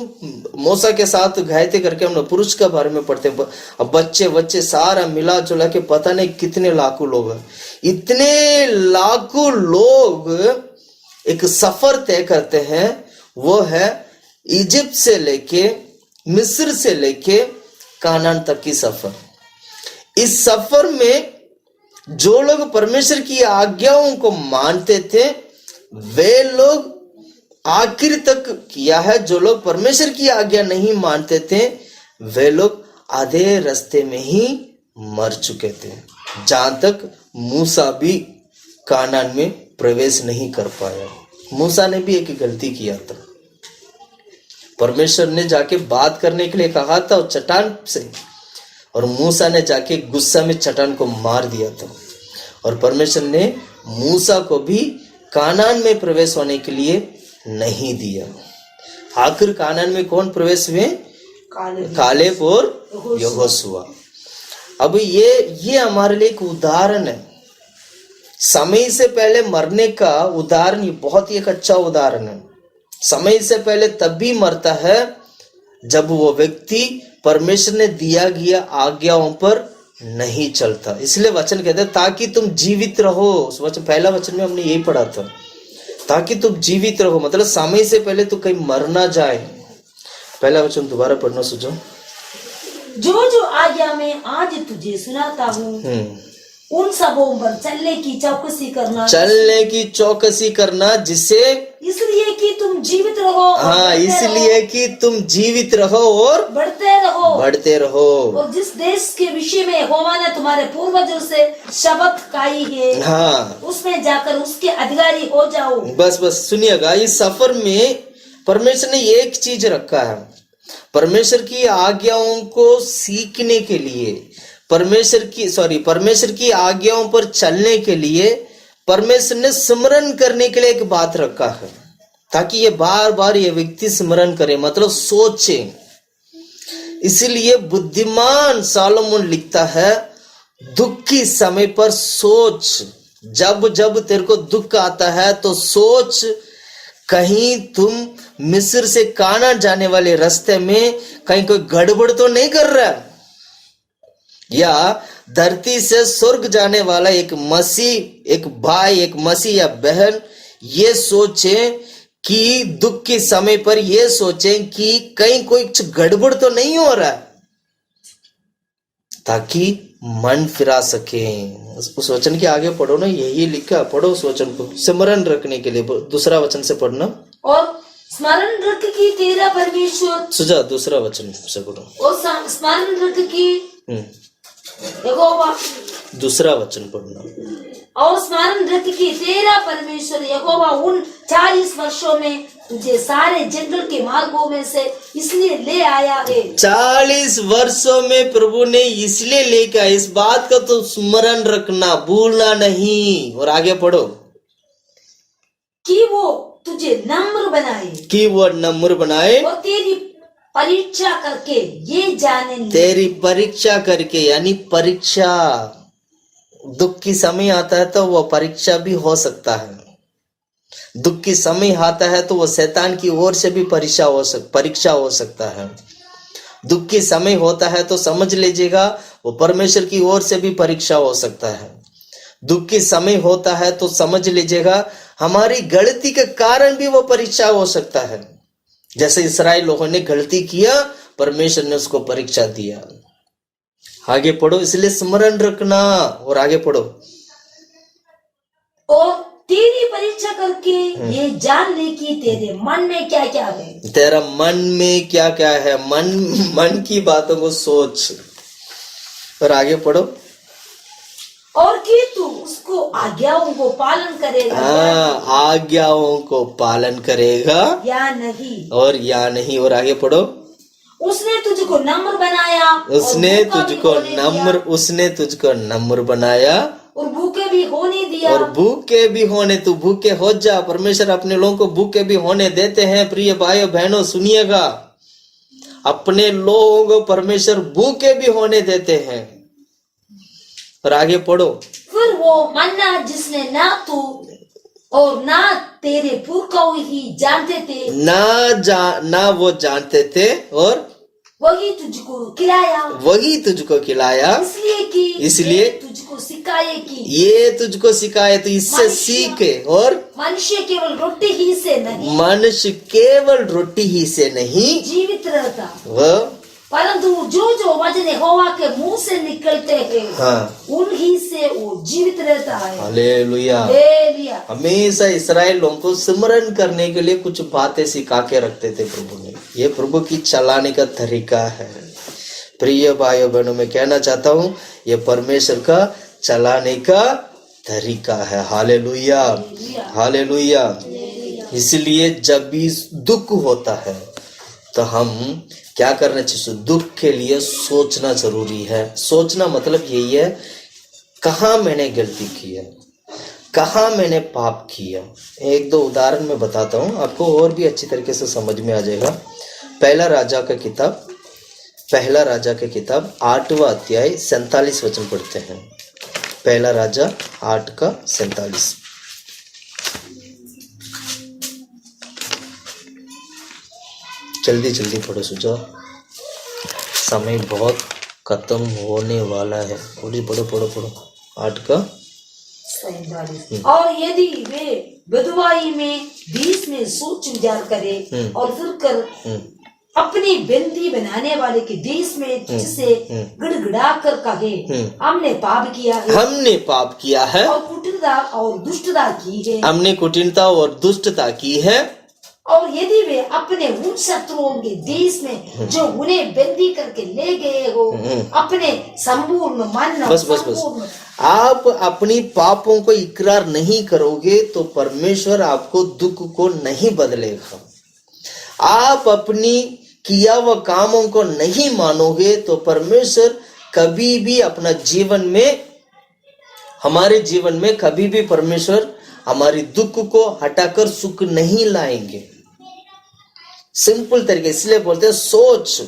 मूसा के साथ गए थे करके हम लोग पुरुष के बारे में पढ़ते हैं। अब बच्चे सारा मिला जुला के पता नहीं कितने लाखों लोग हैं। इतने लाखों लोग एक सफर तय करते हैं, वो है इजिप्ट से लेके मिस्र से लेके कानान तक की सफर। इस सफर में जो लोग परमेश्वर की आज्ञाओं को मानते थे वे लोग आखिर तक किया है, जो लोग परमेश्वर की आज्ञा नहीं मानते थे वे लोग आधे रास्ते में ही मर चुके थे। जहां तक मूसा भी कानान में प्रवेश नहीं कर पाया। मूसा ने भी एक गलती किया था। परमेश्वर ने जाके बात करने के लिए कहा था चट्टान से, और मूसा ने जाके गुस्सा में चट्टान को मार दिया था। और परमेश्वर ने मूसा को भी कानान में प्रवेश होने के लिए नहीं दिया। आखिर कानान में कौन प्रवेश हुए? कालेब और यहोशुआ। अब ये हमारे लिए एक उदाहरण है, समय से पहले मरने का उदाहरण। ये बहुत ही एक अच्छा उदाहरण है। समय से पहले तब भी मरता है जब वो व्यक्ति परमेश्वर ने दिया गया आज्ञाओं पर नहीं चलता। इसलिए वचन कहते हैं ताकि तुम जीवित रहो। उस वचन पहला वचन में हमने यही पढ़ा था, ताकि तुम जीवित रहो, मतलब समय से पहले तो कहीं मर ना जाए। पहला वचन दोबारा पढ़ना सुझाव। जो आज्ञा मैं आज तुझे सुनाता हूँ उन सबों पर चलने की चौकसी करना, जिससे इसलिए कि तुम जीवित रहो। हाँ, इसलिए कि तुम जीवित रहो और बढ़ते रहो। और जिस देश के विषय में यहोवा ने तुम्हारे पूर्वजों से शपथ खाई है, हाँ, उसमें जाकर उसके अधिकारी हो जाओ। बस सुनिएगा, इस सफर में परमेश्वर ने एक चीज रखा है। परमेश्वर की आज्ञाओं को सीखने के लिए, परमेश्वर की आज्ञाओं पर चलने के लिए परमेश्वर ने स्मरण करने के लिए एक बात रखा है, ताकि ये बार बार ये व्यक्ति स्मरण करे, मतलब सोचे। इसलिए बुद्धिमान सालोमन लिखता है दुख की समय पर सोच। जब तेरे को दुख आता है तो सोच, कहीं तुम मिस्र से कानान जाने वाले रास्ते में कहीं कोई गड़बड़ तो नहीं कर रहा, या धरती से स्वर्ग जाने वाला एक मसीह, एक भाई, एक मसीह या बहन ये सोचे कि दुख के समय पर ये सोचें कि कहीं कोई गड़बड़ तो नहीं हो रहा, ताकि मन फिरा सके। उस वचन के आगे पढ़ो ना, यही लिखा, पढ़ो उस वचन को स्मरण रखने के लिए। दूसरा वचन से पढ़ना। और स्मरण रख कि तेरा परमेश्वर, सुझा दूसरा वचन से पढ़ो। और स्मरण रख कि यहोवा, दूसरा वचन पढ़ना। और स्मरण रख कि तेरा परमेश्वर यहोवा उन 40 वर्षों में तुझे सारे जंगल के मार्गों में से इसलिए ले आया है। 40 वर्षों में प्रभु ने इसलिए लेकर आया। इस बात का तो स्मरण रखना, भूलना नहीं। और आगे पढ़ो। कि वो तुझे नम्र बनाए, और तेरी परीक्षा करके ये जाने, तेरी परीक्षा करके, यानी परीक्षा, दुख की समय आता है तो वो परीक्षा भी हो सकता है। दुख की समय आता है तो वो शैतान की ओर से भी परीक्षा हो सकता है। दुख की समय होता है तो समझ लीजिएगा वो परमेश्वर की ओर से भी परीक्षा हो सकता है। दुख की समय होता है तो समझ लीजिएगा हमारी गलती के कारण भी वो परीक्षा हो सकता है। जैसे इस्राएल लोगों ने गलती किया, परमेश्वर ने उसको परीक्षा दिया। आगे पढ़ो, इसलिए स्मरण रखना। और आगे पढ़ो। और तेरी परीक्षा करके ये जान ले कि तेरे मन में क्या क्या है। तेरा मन में क्या क्या है, मन की बातों को सोच। और आगे पढ़ो। और कि तू उसको आज्ञाओं को पालन करेगा। हाँ, आज्ञाओं को पालन करेगा या नहीं, और या नहीं। और आगे पढ़ो। उसने तुझको नम्र बनाया, उसने तुझको नम्र बनाया, और भूखे भी होने दिया, और तू भूखे हो जा। परमेश्वर अपने लोगों को भूखे भी होने देते हैं। प्रिय भाइयों बहनों सुनिएगा, अपने लोगों को परमेश्वर भूखे भी होने देते हैं। और आगे पढ़ो। फिर वो मन्ना जिसने ना तू और ना तेरे पुरखों ही जानते थे, ना वो जानते थे, और वही तुझको खिलाया, वही तुझको खिलाया, इसलिए ये तुझको सिखाए कि ये तुझको सिखाए, तो इससे सीखे। और मनुष्य केवल रोटी ही से नहीं, मनुष्य केवल रोटी ही से नहीं जीवित रहता, वह परंतु जो वचन यहोवा के मुंह से निकलते हैं, हाँ, उन्हीं से वो जीवित रहता है। हालेलुया। हालेलुया। हमेशा इस्राएल लोगों को स्मरण करने के लिए कुछ बातें सिखा के रखते थे प्रभु ने। ये प्रभु की चलाने का तरीका है। प्रिय भाइयों बहनों, मैं कहना चाहता हूँ ये परमेश्वर का चलाने का तरीका है। Hallelujah, hallelujah. इसलिए जब भी दुख होता है तो हम क्या करना चाहिए? दुख के लिए सोचना जरूरी है। सोचना मतलब यही है, कहाँ मैंने गलती की है, कहाँ मैंने पाप किया। एक दो उदाहरण मैं बताता हूँ, आपको और भी अच्छी तरीके से समझ में आ जाएगा। पहला राजा का किताब 8वां अध्याय 47 वचन पढ़ते हैं। पहला राजा 8:47। जल्दी जल्दी पढ़ो सुझाव, समय बहुत खत्म होने वाला है। पढ़ो 8:47। और यदि वे बदुआई में बीच में सोच विचार करे और फिर कर अपनी बंदी बनाने वाले के देश में जिसे गड़गड़ा कर कहे, हमने पाप किया है और कुटिलता और दुष्टता की है, हमने कुटिलता और दुष्टता की है। और यदि वे अपने उन शत्रुओं के देश में जो उन्हें बंदी करके ले गए हो, अपने संपूर्ण मन, बस आप अपनी पापों को इकरार नहीं करोगे तो परमेश्वर आपको दुख को नहीं बदलेगा। आप अपनी किया हुआ कामों को नहीं मानोगे तो परमेश्वर कभी भी अपना जीवन में, हमारे जीवन में कभी भी परमेश्वर हमारी दुख को हटाकर सुख नहीं लाएंगे। सिंपल तरीके, इसलिए बोलते हैं सोच,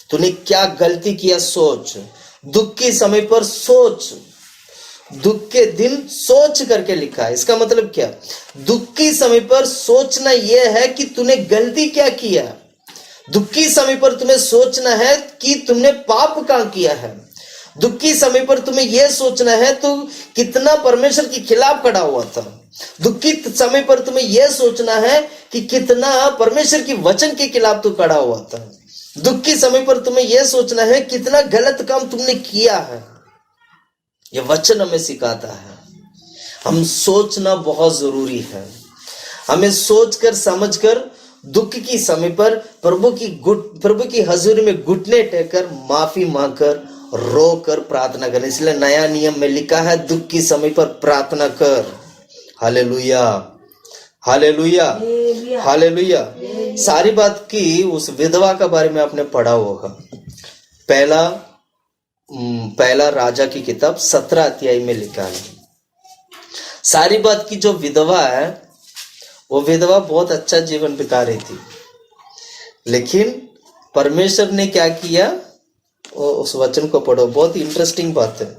तूने क्या गलती किया सोच, दुख के समय पर सोच, दुख के दिन सोच करके लिखा है। इसका मतलब क्या? दुख के समय पर सोचना यह है कि तूने गलती क्या किया। दुख के समय पर तुम्हें सोचना है कि तुमने पाप कहां किया है। दुख के समय पर तुम्हें यह सोचना है तो कितना परमेश्वर के खिलाफ खड़ा हुआ था। दुख के समय पर तुम्हें यह सोचना है कि कितना परमेश्वर के वचन के खिलाफ तू खड़ा हुआ था। दुख के समय पर तुम्हें यह सोचना है कितना गलत काम तुमने किया है। यह वचन हमें सिखाता है। हम सोचना बहुत जरूरी है। हमें सोचकर समझकर दुख की समय पर प्रभु की हजूरी में घुटने टेकर माफी मांगकर रोकर प्रार्थना करें। इसलिए नया नियम में लिखा है दुख की समय पर प्रार्थना कर। Hallelujah, hallelujah, hallelujah. सारी बात की उस विधवा का बारे में आपने पढ़ा होगा। पहला राजा की किताब 17 अध्याय में लिखा है। सारी बात की जो विधवा है वो विधवा बहुत अच्छा जीवन बिता रही थी, लेकिन परमेश्वर ने क्या किया, उस वचन को पढ़ो, बहुत इंटरेस्टिंग बात है।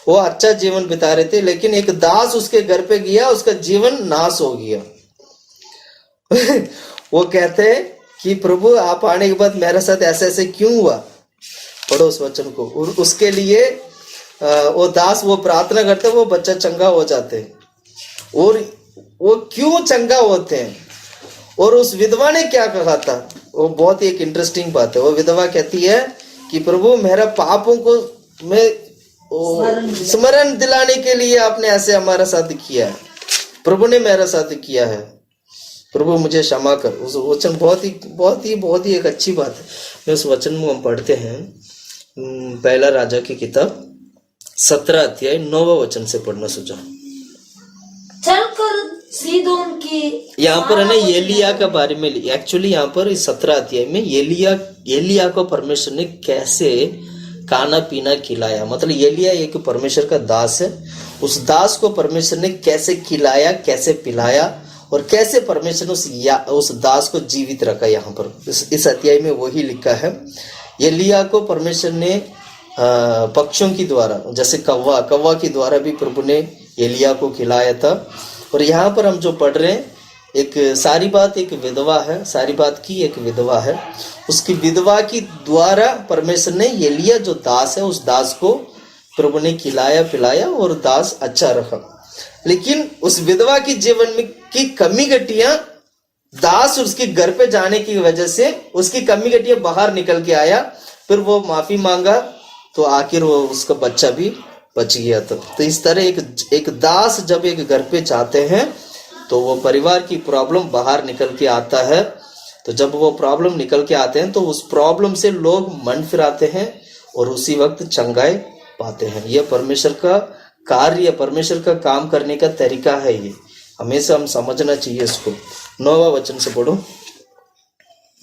वो अच्छा जीवन बिता रहे थे, लेकिन एक दास उसके घर पे गया, उसका जीवन नाश हो गया। वो कहते हैं कि प्रभु आप आने के बाद मेरे साथ ऐसे ऐसे क्यों हुआ। पढ़ो उस वचन को। और उसके लिए वो दास वो प्रार्थना करते, वो बच्चा चंगा हो जाते। और वो क्यों चंगा होते हैं, और उस विधवा ने क्या कहा था, वो बहुत ही एक इंटरेस्टिंग बात है। वो विधवा कहती है कि प्रभु मेरा पापों को मैं स्मरण दिलाने के लिए आपने ऐसे हमारा साथ किया है। प्रभु ने मेरा साथ किया है, प्रभु मुझे क्षमा कर। उस वचन बहुत ही एक अच्छी बात है। मैं उस वचन में हम पढ़ते हैं, पहला राजा की किताब 17 अध्याय 9वां वचन से पढ़ना सुझाव। चलकर सीदोन की, यहाँ पर है ना एलिया के बारे में। एक्चुअली यहाँ पर इस 17 अध्याय में एलिया को परमेश्वर ने कैसे खाना पीना खिलाया, मतलब एलिया एक परमेश्वर का दास है, उस दास को परमेश्वर ने कैसे खिलाया, कैसे पिलाया, और कैसे परमेश्वर ने उस दास को जीवित रखा। यहाँ पर इस अध्याय में वही लिखा है। एलिया को परमेश्वर ने पक्षियों के द्वारा, जैसे कौवा के द्वारा भी प्रभु ने एलिया को खिलाया था। और यहाँ पर हम जो पढ़ रहे हैं, एक सारी बात एक विधवा है, सारी बात की एक विधवा है। उसकी विधवा की द्वारा परमेश्वर ने एलिया जो दास है, उस दास को प्रभु ने खिलाया पिलाया और दास अच्छा रहा। लेकिन उस विधवा की जीवन में की कमी घटिया, दास उसके घर पे जाने की वजह से उसकी कमी घटिया बाहर निकल के आया। फिर वो माफी मांगा तो आखिर वो उसका बच्चा भी बच गया। तो इस तरह एक दास जब एक घर पे जाते हैं तो वो परिवार की प्रॉब्लम बाहर निकल के आता है। तो जब वो प्रॉब्लम निकल के आते हैं तो उस प्रॉब्लम से लोग मन फिराते हैं और उसी वक्त चंगाई पाते हैं। यह परमेश्वर का कार्य, परमेश्वर का काम करने का तरीका है। ये हमेशा हम समझना चाहिए इसको। 9वां वचन से पढ़ो।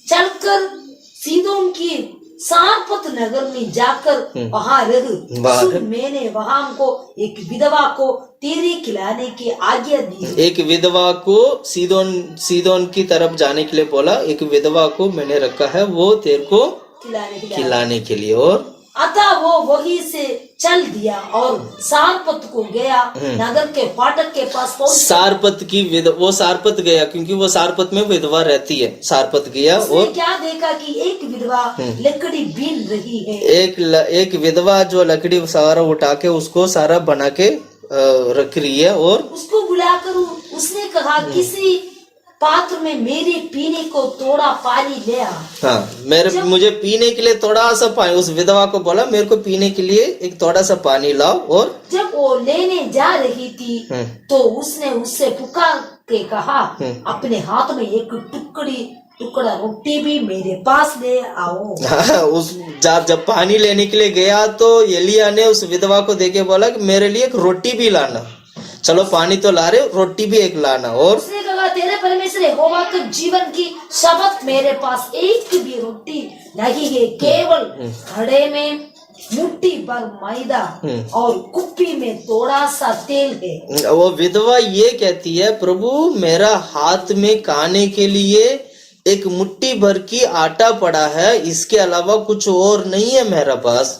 चलकर सीदोन की सारपत नगर में जाकर वहां रह, सुन मैंने वहां को एक विधवा को तेरे खिलाने की आज्ञा दी। एक विधवा को सीदोन की तरफ जाने के लिए बोला। एक विधवा को मैंने रखा है, वो तेरे को खिलाने के लिए। और अतः वो वहीं से चल दिया और सारपत को गया, नगर के फाटक के पास पहुंच। सारपत की वो सारपत गया क्योंकि वो सारपत में विधवा रहती है। सारपत गया और क्या देखा कि एक विधवा लकड़ी बीन रही है। एक विधवा जो लकड़ी सारा उठा के उसको सारा बना के रख रही है। और उसको बुलाकर उसने कहा, किसी पात्र में मेरे पीने को थोड़ा पानी ले आ। हाँ, मुझे पीने के लिए थोड़ा सा पानी। उस विधवा को बोला मेरे को पीने के लिए एक थोड़ा सा पानी लाओ। और जब वो लेने जा रही थी तो उसने उससे पुकार के कहा, अपने हाथ में एक टुकड़ा रोटी भी मेरे पास ले आओ। उस जब पानी लेने के लिए गया तो एलिया ने उस विधवा को देके बोला कि मेरे लिए एक रोटी भी लाना। चलो पानी तो ला रहे, रोटी भी एक लाना। और उसने कहा, तेरे परमेश्वर यहोवा के जीवन की शपथ, मेरे पास एक भी रोटी नहीं है, केवल घड़े में मुट्ठी भर मैदा और कुप्पी में थोड़ा सा तेल है। वो विधवा ये कहती है, प्रभु मेरा हाथ में खाने के लिए एक मुट्ठी भर की आटा पड़ा है, इसके अलावा कुछ और नहीं है मेरा पास।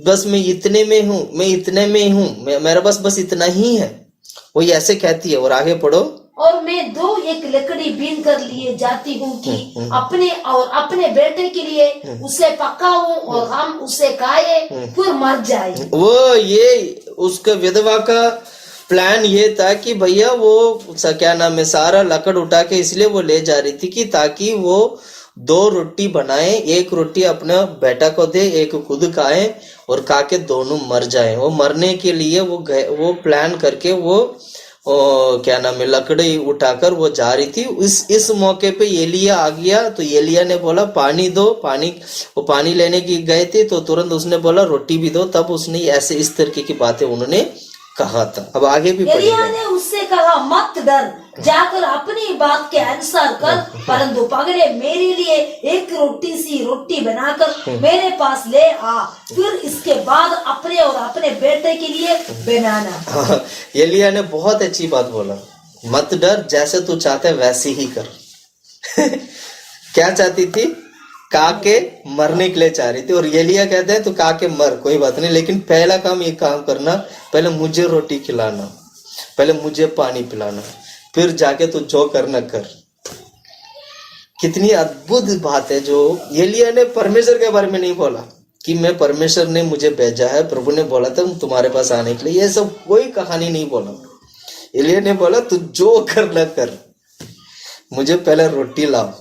बस मैं इतने में हूँ, मेरे पास बस इतना ही है। वो ऐसे कहती है। और आगे पढ़ो। और मैं एक लकड़ी बीन कर लिए जाती हूँ कि अपने और अपने बेटे के लिए उसे पकाऊं और हम उसे खाए फिर मर जाए। वो ये उसका विधवा का प्लान ये था कि भैया वो क्या नाम है, सारा लकड़ उठा के इसलिए वो ले जा रही थी कि ताकि वो 2 रोटी बनाए, एक रोटी अपना बेटा को दे, एक खुद खाए और खा के दोनों मर जाए। वो मरने के लिए वो प्लान करके वो क्या नाम है, लकड़ी उठाकर वो जा रही थी। इस मौके पे एलिया आ गया। तो एलिया ने बोला पानी दो। वो पानी लेने की गए थे तो तुरंत उसने बोला रोटी भी दो। तब उसने ऐसे इस तरीके की बातें उन्होंने कहा था। अब आगे भी एलिया ने उससे कहा, मत डर, जाकर अपनी बात के अनुसार कर, परंतु पगड़े मेरे लिए एक रोटी बनाकर मेरे पास ले आ, फिर इसके बाद अपने और अपने बेटे के लिए बनाना। एलिया ने बहुत अच्छी बात बोला, मत डर, जैसे तू चाहते वैसे ही कर। क्या चाहती थी? काके मरने के लिए चाह रही थी। और एलिया कहते हैं तू काके मर, कोई बात नहीं, लेकिन पहला काम ये काम करना, पहले मुझे रोटी खिलाना, पहले मुझे पानी पिलाना, फिर जाके तू जो करना कर। कितनी अद्भुत बात है जो एलिया ने परमेश्वर के बारे में नहीं बोला कि मैं परमेश्वर ने मुझे भेजा है, प्रभु ने बोला था तुम्हारे पास आने के लिए। ये सब कोई कहानी नहीं बोला। एलिया ने बोला तू जो करना कर, मुझे पहले रोटी लाओ।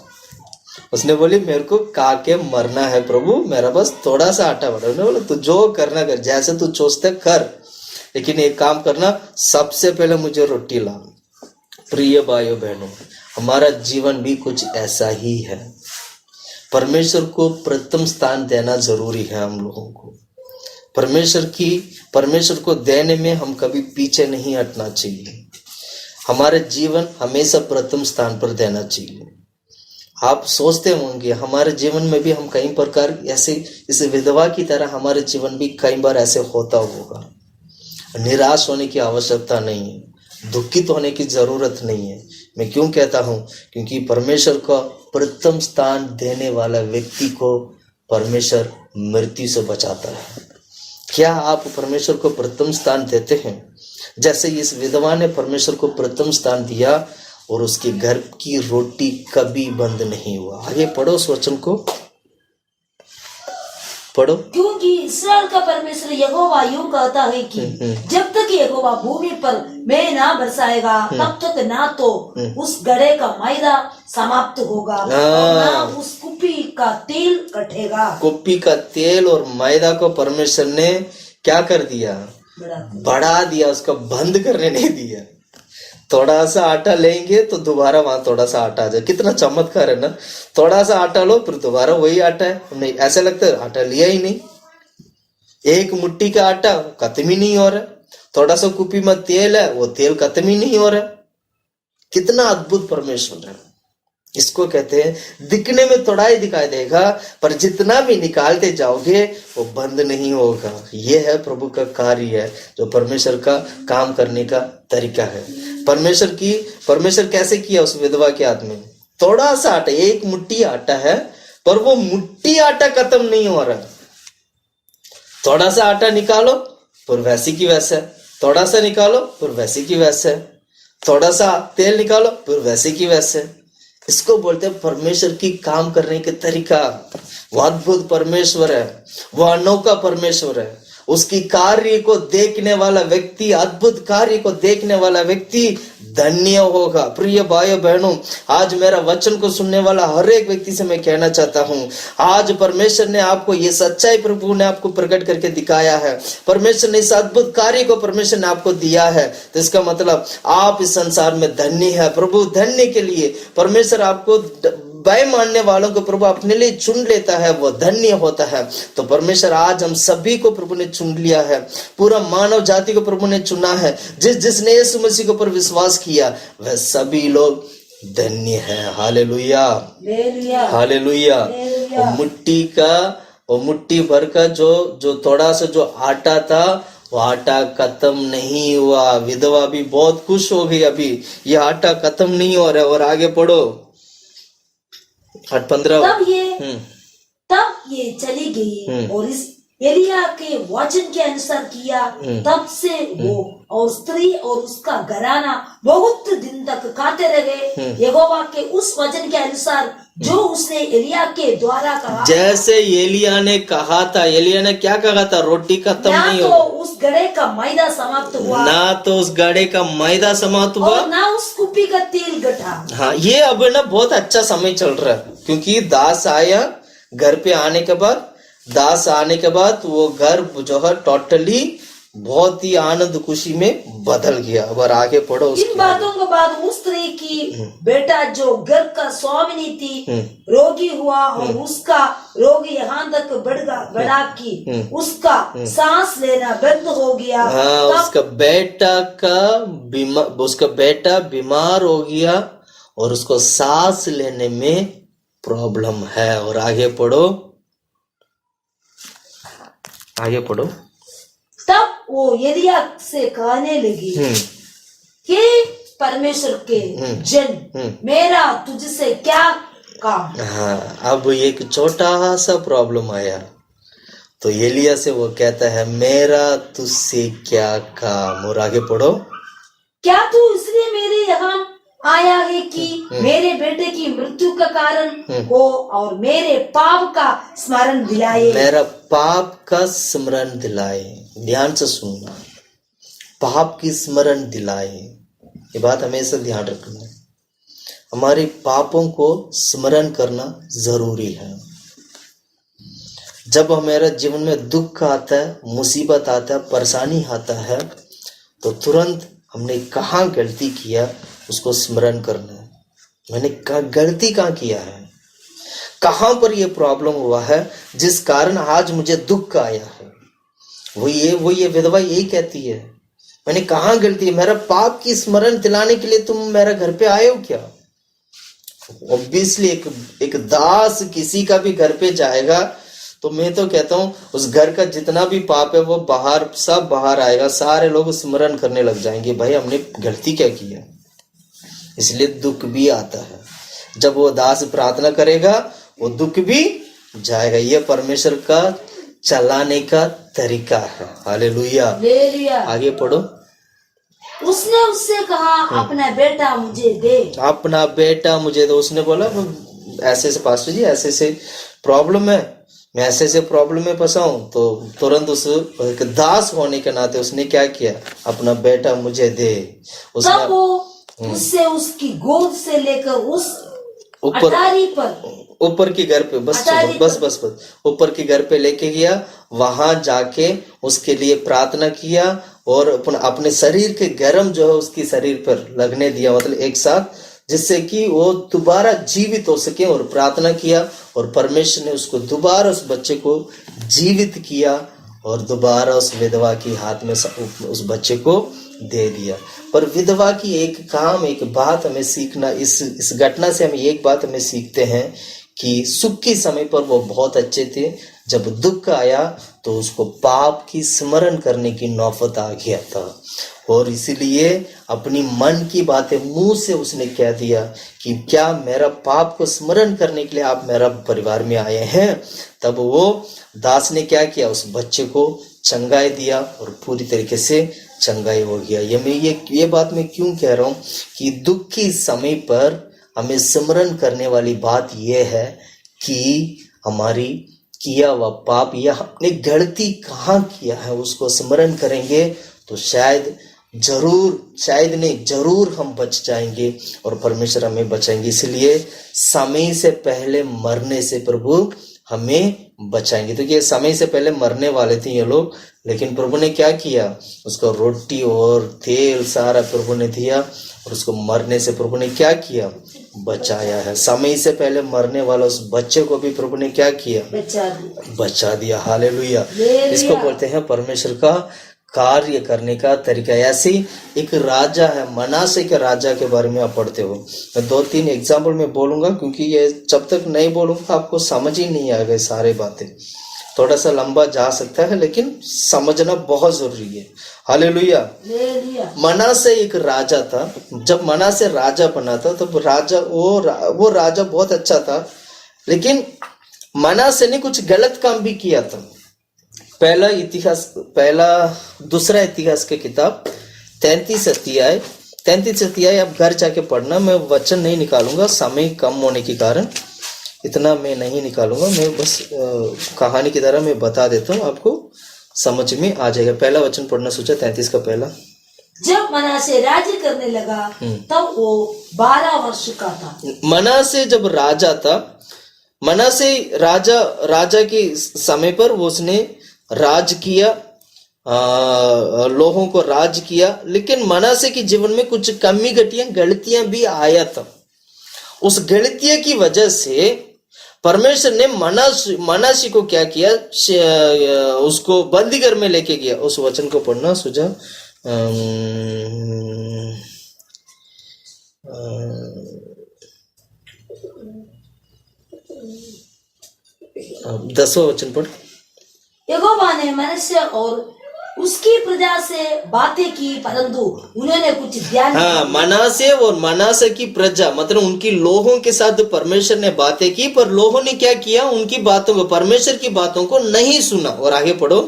उसने बोली मेरे को खा के मरना है प्रभु, मेरा बस थोड़ा सा आटा बड़ा। उसने बोला तू जो करना कर, जैसे तू सोचते कर, लेकिन एक काम करना, सबसे पहले मुझे रोटी ला। प्रिय भाइयों बहनों, हमारा जीवन भी कुछ ऐसा ही है। परमेश्वर को प्रथम स्थान देना जरूरी है। हम लोगों को परमेश्वर को देने में हम कभी पीछे नहीं हटना चाहिए। हमारे जीवन हमेशा प्रथम स्थान पर देना चाहिए। आप सोचते होंगे हमारे जीवन में भी हम कई प्रकार ऐसे, इस विधवा की तरह हमारे जीवन भी कई बार ऐसे होता होगा। निराश होने की आवश्यकता नहीं है, दुखित होने की जरूरत नहीं है। मैं क्यों कहता हूं? क्योंकि परमेश्वर को प्रथम स्थान देने वाला व्यक्ति को परमेश्वर मृत्यु से बचाता है। क्या आप परमेश्वर को प्रथम स्थान देते हैं? जैसे इस विधवा ने परमेश्वर को प्रथम स्थान दिया और उसके घर की रोटी कभी बंद नहीं हुआ। आगे पढ़ो उस वचन को, पढ़ो। क्योंकि इस्राएल का परमेश्वर यहोवा यूं कहता है कि जब तक यहोवा भूमि पर मैं ना बरसाएगा तब तक ना तो उस गड़े का मैदा समाप्त होगा और ना उस कुप्पी का तेल कटेगा। कुप्पी का तेल और मैदा को परमेश्वर ने क्या कर दिया? बढ़ा दिया, उसका बंद करने नहीं दिया। थोड़ा सा आटा लेंगे तो दोबारा वहां थोड़ा सा आटा आ जाए। कितना चमत्कार है ना। थोड़ा सा आटा लो फिर दोबारा वही आटा है, नहीं ऐसा लगता है आटा लिया ही नहीं। एक मुट्ठी का आटा खत्म ही नहीं हो रहा, थोड़ा सा कुप्पी में तेल है वो तेल खत्म ही नहीं हो रहा। कितना अद्भुत परमेश्वर है। इसको कहते हैं दिखने में थोड़ा ही दिखाई देगा पर जितना भी निकालते जाओगे वो बंद नहीं होगा। ये है प्रभु का कार्य है, जो परमेश्वर का काम करने का तरीका है। परमेश्वर कैसे किया उस विधवा के हाथ में? थोड़ा सा आटा, एक मुट्ठी आटा है पर वो मुट्ठी आटा खत्म नहीं हो रहा। थोड़ा सा आटा निकालो फिर वैसे की वैसा है, थोड़ा सा निकालो फिर वैसे की वैसा है, थोड़ा सा तेल निकालो फिर वैसे की वैसे है। इसको बोलते हैं परमेश्वर की काम करने के तरीका। वो अद्भुत परमेश्वर है, वो अनोखा परमेश्वर है। उसकी कार्य को देखने वाला व्यक्ति, अद्भुत कार्य को देखने वाला व्यक्ति धन्य होगा। प्रिय भाइयों बहनों, आज मेरा वचन को सुनने वाला हर एक व्यक्ति से मैं कहना चाहता हूँ, आज परमेश्वर ने आपको ये सच्चाई प्रभु ने आपको प्रकट करके दिखाया है। परमेश्वर ने इस अद्भुत कार्य को परमेश्वर ने आपको दिया है, तो इसका मतलब आप इस संसार में धन्य है। प्रभु धन्य के लिए परमेश्वर आपको भय मानने वालों को प्रभु अपने लिए चुन लेता है, वो धन्य होता है। तो परमेश्वर आज हम सभी को प्रभु ने चुन लिया है, पूरा मानव जाति को प्रभु ने चुना है। जिसने यीशु मसीह के ऊपर विश्वास किया वह सभी लोग धन्य है। Hallelujah, hallelujah. वो मुट्ठी भर का जो थोड़ा सा जो आटा था वो आटा खत्म नहीं हुआ। विधवा भी बहुत खुश हो गई, अभी ये आटा खत्म नहीं हो रहा है। और आगे पढ़ो 8:15। तब ये चली गई और इस एलिया के वचन के अनुसार किया। तब से वो और स्त्री और उसका घराना बहुत दिन तक खाते रहे यहोवा के उस वचन के अनुसार जो उसने एलिया के द्वारा कहा। जैसे एलिया ने कहा था, एलिया ने क्या कहा था? रोटी खत्म नहीं हो, ना तो उस गड़े का मैदा समाप्त हुआ, ना तो उस गड़े का मैदा समाप्त हुआ, और ना उस कुप्पी का तेल घटा। हाँ, ये अब ना बहुत अच्छा समय चल रहा है, क्योंकि दास आया घर पे आने के बाद, दास आने के बाद वो घर जो है टोटली बहुत ही आनंद खुशी में बदल गया। अगर आगे पढ़ो। इन बातों के बाद उस स्त्री की बेटा जो घर का स्वामिनी थी रोगी हुआ और उसका रोग यहाँ तक बढ़ा कि उसका सांस लेना बंद हो गया। उसका बेटा बीमार हो गया और उसको सांस लेने में प्रॉब्लम है। और आगे पढ़ो, आगे पढ़ो। तब वो एलिया से कहने लगी कि परमेश्वर के जन, मेरा तुझसे क्या काम? हाँ, अब एक छोटा सा प्रॉब्लम आया तो एलिया से वो कहता है मेरा तुझसे क्या काम। और आगे पढ़ो। क्या तू इसलिए मेरे यहाँ आया है कि मेरे बेटे की मृत्यु का कारण हो और मेरे पाप का स्मरण दिलाए? मेरा पाप का स्मरण दिलाए। ध्यान से सुनना, पाप की स्मरण दिलाए, ये बात हमेशा ध्यान रखना। हमारे पापों को स्मरण करना जरूरी है। जब हमारे जीवन में दुख आता है, मुसीबत आता है, परेशानी आता है, तो तुरंत हमने कहाँ गलती किया उसको स्मरण करना है। मैंने गलती कहाँ किया है, कहाँ पर ये प्रॉब्लम हुआ है जिस कारण आज मुझे दुख आया है। वो ये विधवा यही कहती है, मैंने कहाँ गलती है, मेरा पाप की स्मरण दिलाने के लिए तुम मेरे घर पे आए हो क्या? ऑब्वियसली एक दास किसी का भी घर पे जाएगा तो मैं तो कहता हूँ उस घर का जितना भी पाप है वो बाहर, सब बाहर आएगा। सारे लोग स्मरण करने लग जाएंगे, भाई हमने गलती क्या की है। इसलिए दुख भी आता है। जब वो दास प्रार्थना करेगा वो दुख भी जाएगा। ये परमेश्वर का चलाने का तरीका है। हालेलुया। हालेलुया। आगे पढ़ो। उसने उससे कहा, अपना बेटा मुझे दे। अपना बेटा मुझे दो। उसने बोला ऐसे से पास्टर जी ऐसे से प्रॉब्लम है, मैं ऐसे से प्रॉब्लम में फंसा हूं। तो तुरंत उस दास होने के नाते उसने क्या किया, अपना बेटा मुझे दे। तब वो उससे उसकी गोद से लेकर उस अटारी पर, ऊपर की घर पे, बस ऊपर की घर पे लेके गया। वहां जाके उसके लिए प्रार्थना किया और अपने शरीर के गर्म जो है उसकी शरीर पर लगने दिया, मतलब एक साथ, जिससे कि वो दोबारा जीवित हो सके। और प्रार्थना किया और परमेश्वर ने उसको दोबारा उस बच्चे को जीवित किया और दोबारा उस विधवा की हाथ में उस बच्चे को दे दिया। पर विधवा की एक बात हमें सीखना, इस घटना से हम एक बात हमें सीखते हैं कि सुख के समय पर वो बहुत अच्छे थे, जब दुख आया तो उसको पाप की स्मरण करने की नौबत आ गया था। और इसीलिए अपनी मन की बातें मुंह से उसने कह दिया कि क्या मेरा पाप को स्मरण करने के लिए आप मेरा परिवार में आए हैं। तब वो दास ने क्या किया, उस बच्चे को चंगाई दिया और पूरी तरीके से चंगाई हो गया। ये बात मैं क्यों कह रहा हूं कि दुख के समय पर हमें स्मरण करने वाली बात यह है कि हमारी किया हुआ पाप या हमने गलती कहाँ किया है उसको स्मरण करेंगे तो जरूर हम बच जाएंगे और परमेश्वर हमें बचाएंगे। इसलिए समय से पहले मरने से प्रभु हमें बचाएंगे। तो ये समय से पहले मरने वाले थे ये लोग, लेकिन प्रभु ने क्या किया, उसको रोटी और तेल सारा प्रभु ने दिया और उसको मरने से प्रभु ने क्या किया, बचाया है। समय से पहले मरने वाला उस बच्चे को भी प्रभु ने क्या किया, बचा दिया। हालेलुया। इसको बोलते हैं परमेश्वर का कार्य करने का तरीका। ऐसे एक राजा है, मनासे के राजा के बारे में आप पढ़ते हो। मैं 2-3 एग्जाम्पल में बोलूंगा क्योंकि ये जब तक नहीं बोलूंगा आपको समझ ही नहीं आएगा सारे बातें। थोड़ा सा लंबा जा सकता है लेकिन समझना बहुत जरूरी है। हालेलुया। मनासे एक राजा था। जब मनासे राजा बना था तब राजा वो राजा बहुत अच्छा था, लेकिन मनासे ने कुछ गलत काम भी किया था। दूसरा इतिहास की किताब 33 अध्याय आप घर जाके पढ़ना। मैं वचन नहीं निकालूंगा, समय कम होने के कारण इतना मैं नहीं निकालूंगा। मैं बस कहानी की तरह मैं बता देता हूँ, आपको समझ में आ जाएगा। पहला वचन पढ़ना सोचा, 33 का पहला। जब मनासे राज्य करने लगा तब वो 12 वर्ष का था। मनासे जब राजा था, मनासे राजा के समय पर वो उसने राज किया, लोगों को राज किया, लेकिन मनासे के जीवन में कुछ कमी गलतियां भी आया था। उस गलतियों की वजह से परमेश्वर ने मनासी को क्या किया, उसको बंदी घर में लेके गया। उस वचन को पढ़ना सुझा 10वां वचन पढ़। यहोवा ने मनुष्य और उसकी प्रजा से बातें की, परंतु उन्होंने कुछ ध्यान मनासे और मनासे की प्रजा मतलब उनकी लोगों के साथ परमेश्वर ने बातें की, पर लोगों ने क्या किया, उनकी बातों को, परमेश्वर की बातों को नहीं सुना। और आगे पढ़ो।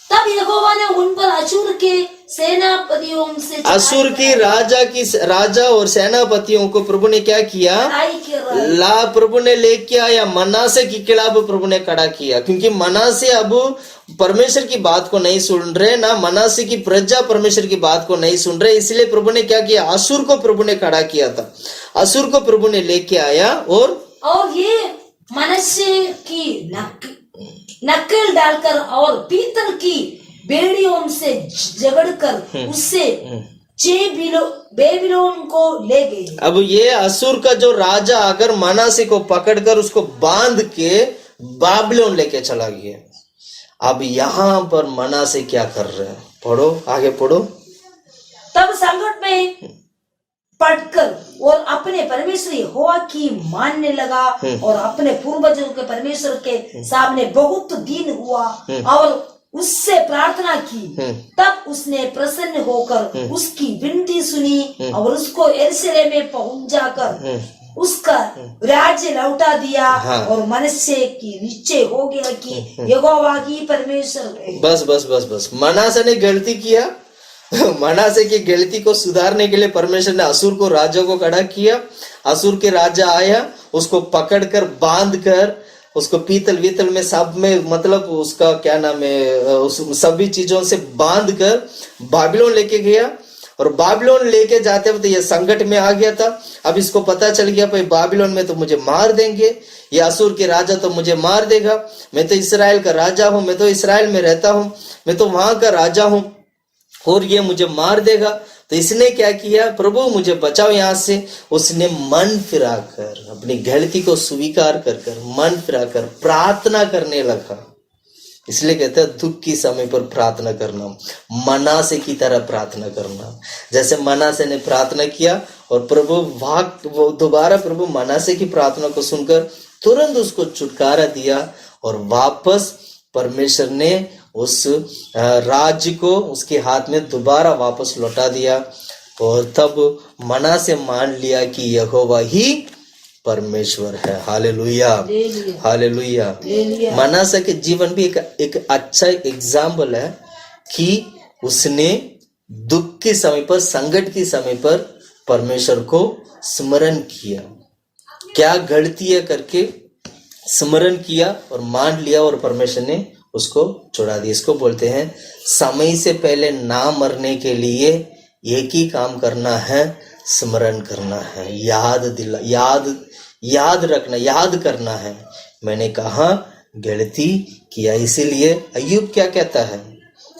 तब यहोवा ने उन पर अशूर के सेनापतियों से, अशूर की राजा और सेनापतियों को प्रभु ने क्या किया, प्रभु ने लेके आया, मनासे के खिलाफ प्रभु ने खड़ा किया। क्योंकि मनासे अब परमेश्वर की बात को नहीं सुन रहे, ना मनासे की प्रजा परमेश्वर की बात को नहीं सुन रहे, इसलिए प्रभु ने क्या किया, अशूर को प्रभु ने खड़ा किया था। अशूर को प्रभु ने लेके आया और ये मनुष्य की नकल डालकर और पीतल की बेड़ियों से झगड़कर उससे बेबीलोन को ले गए। अब ये अशूर का जो राजा अगर मनासे को पकड़कर उसको बांध के बाबिलोन लेके चला गया। अब यहाँ पर मनासे क्या कर रहे हैं, पढ़ो, आगे पढ़ो। तब संकट में पढ़कर और अपने परमेश्वर यहोवा की मानने लगा और अपने पूर्वजों के परमेश्वर के सामने बहुत दिन हुआ और उससे प्रार्थना की। तब उसने प्रसन्न होकर उसकी विनती सुनी और उसको यरूशलेम में पहुंच जाकर उसका राज्य लौटा दिया। हाँ। और मनुष्य की निश्चय हो गया कि यहोवा ही परमेश्वर है। बस बस बस बस मनासे ने गलती किया। मनासे की गलती को सुधारने के लिए परमेश्वर ने असुर को राजा को खड़ा किया। असुर के राजा आया, उसको पकड़कर बांध कर उसको पीतल वीतल में सब में मतलब उसका क्या नाम है उस सभी चीजों से बांध कर बाबिलोन लेके गया। और बाबिलोन लेके जाते वक्त ये संकट में आ गया था। अब इसको पता चल गया भाई बाबिलोन में तो मुझे मार देंगे, ये असुर के राजा तो मुझे मार देगा। मैं तो इस्राएल का राजा हूं, मैं तो इस्राएल में रहता हूं, मैं तो वहां का राजा हूं और ये मुझे मार देगा। तो इसने क्या किया, प्रभु मुझे बचाओ यहाँ से। उसने मन फिराकर अपनी गलती को स्वीकार कर मन फिराकर प्रार्थना करने लगा। इसलिए कहते हैं दुख की समय पर प्रार्थना करना, मनासे की तरह प्रार्थना करना। जैसे मनासे ने प्रार्थना किया और प्रभु वो दोबारा प्रभु मनासे की प्रार्थना को सुनकर तुरंत उसको छुटकारा दिया और वापस परमेश्वर ने उस राज्य को उसके हाथ में दोबारा वापस लौटा दिया। और तब मनासे मान लिया कि यहोवा ही परमेश्वर है। Hallelujah, hallelujah. मनासे के जीवन भी एक अच्छा एग्जाम्पल है कि उसने दुख के समय पर, संकट के समय पर परमेश्वर को स्मरण किया। क्या गलती है करके स्मरण किया और मान लिया और परमेश्वर ने उसको छुड़ा दिया। इसको बोलते हैं समय से पहले ना मरने के लिए एक ही काम करना है, स्मरण करना है, याद रखना, याद करना है मैंने कहा गलती किया। इसीलिए अय्यूब क्या कहता है,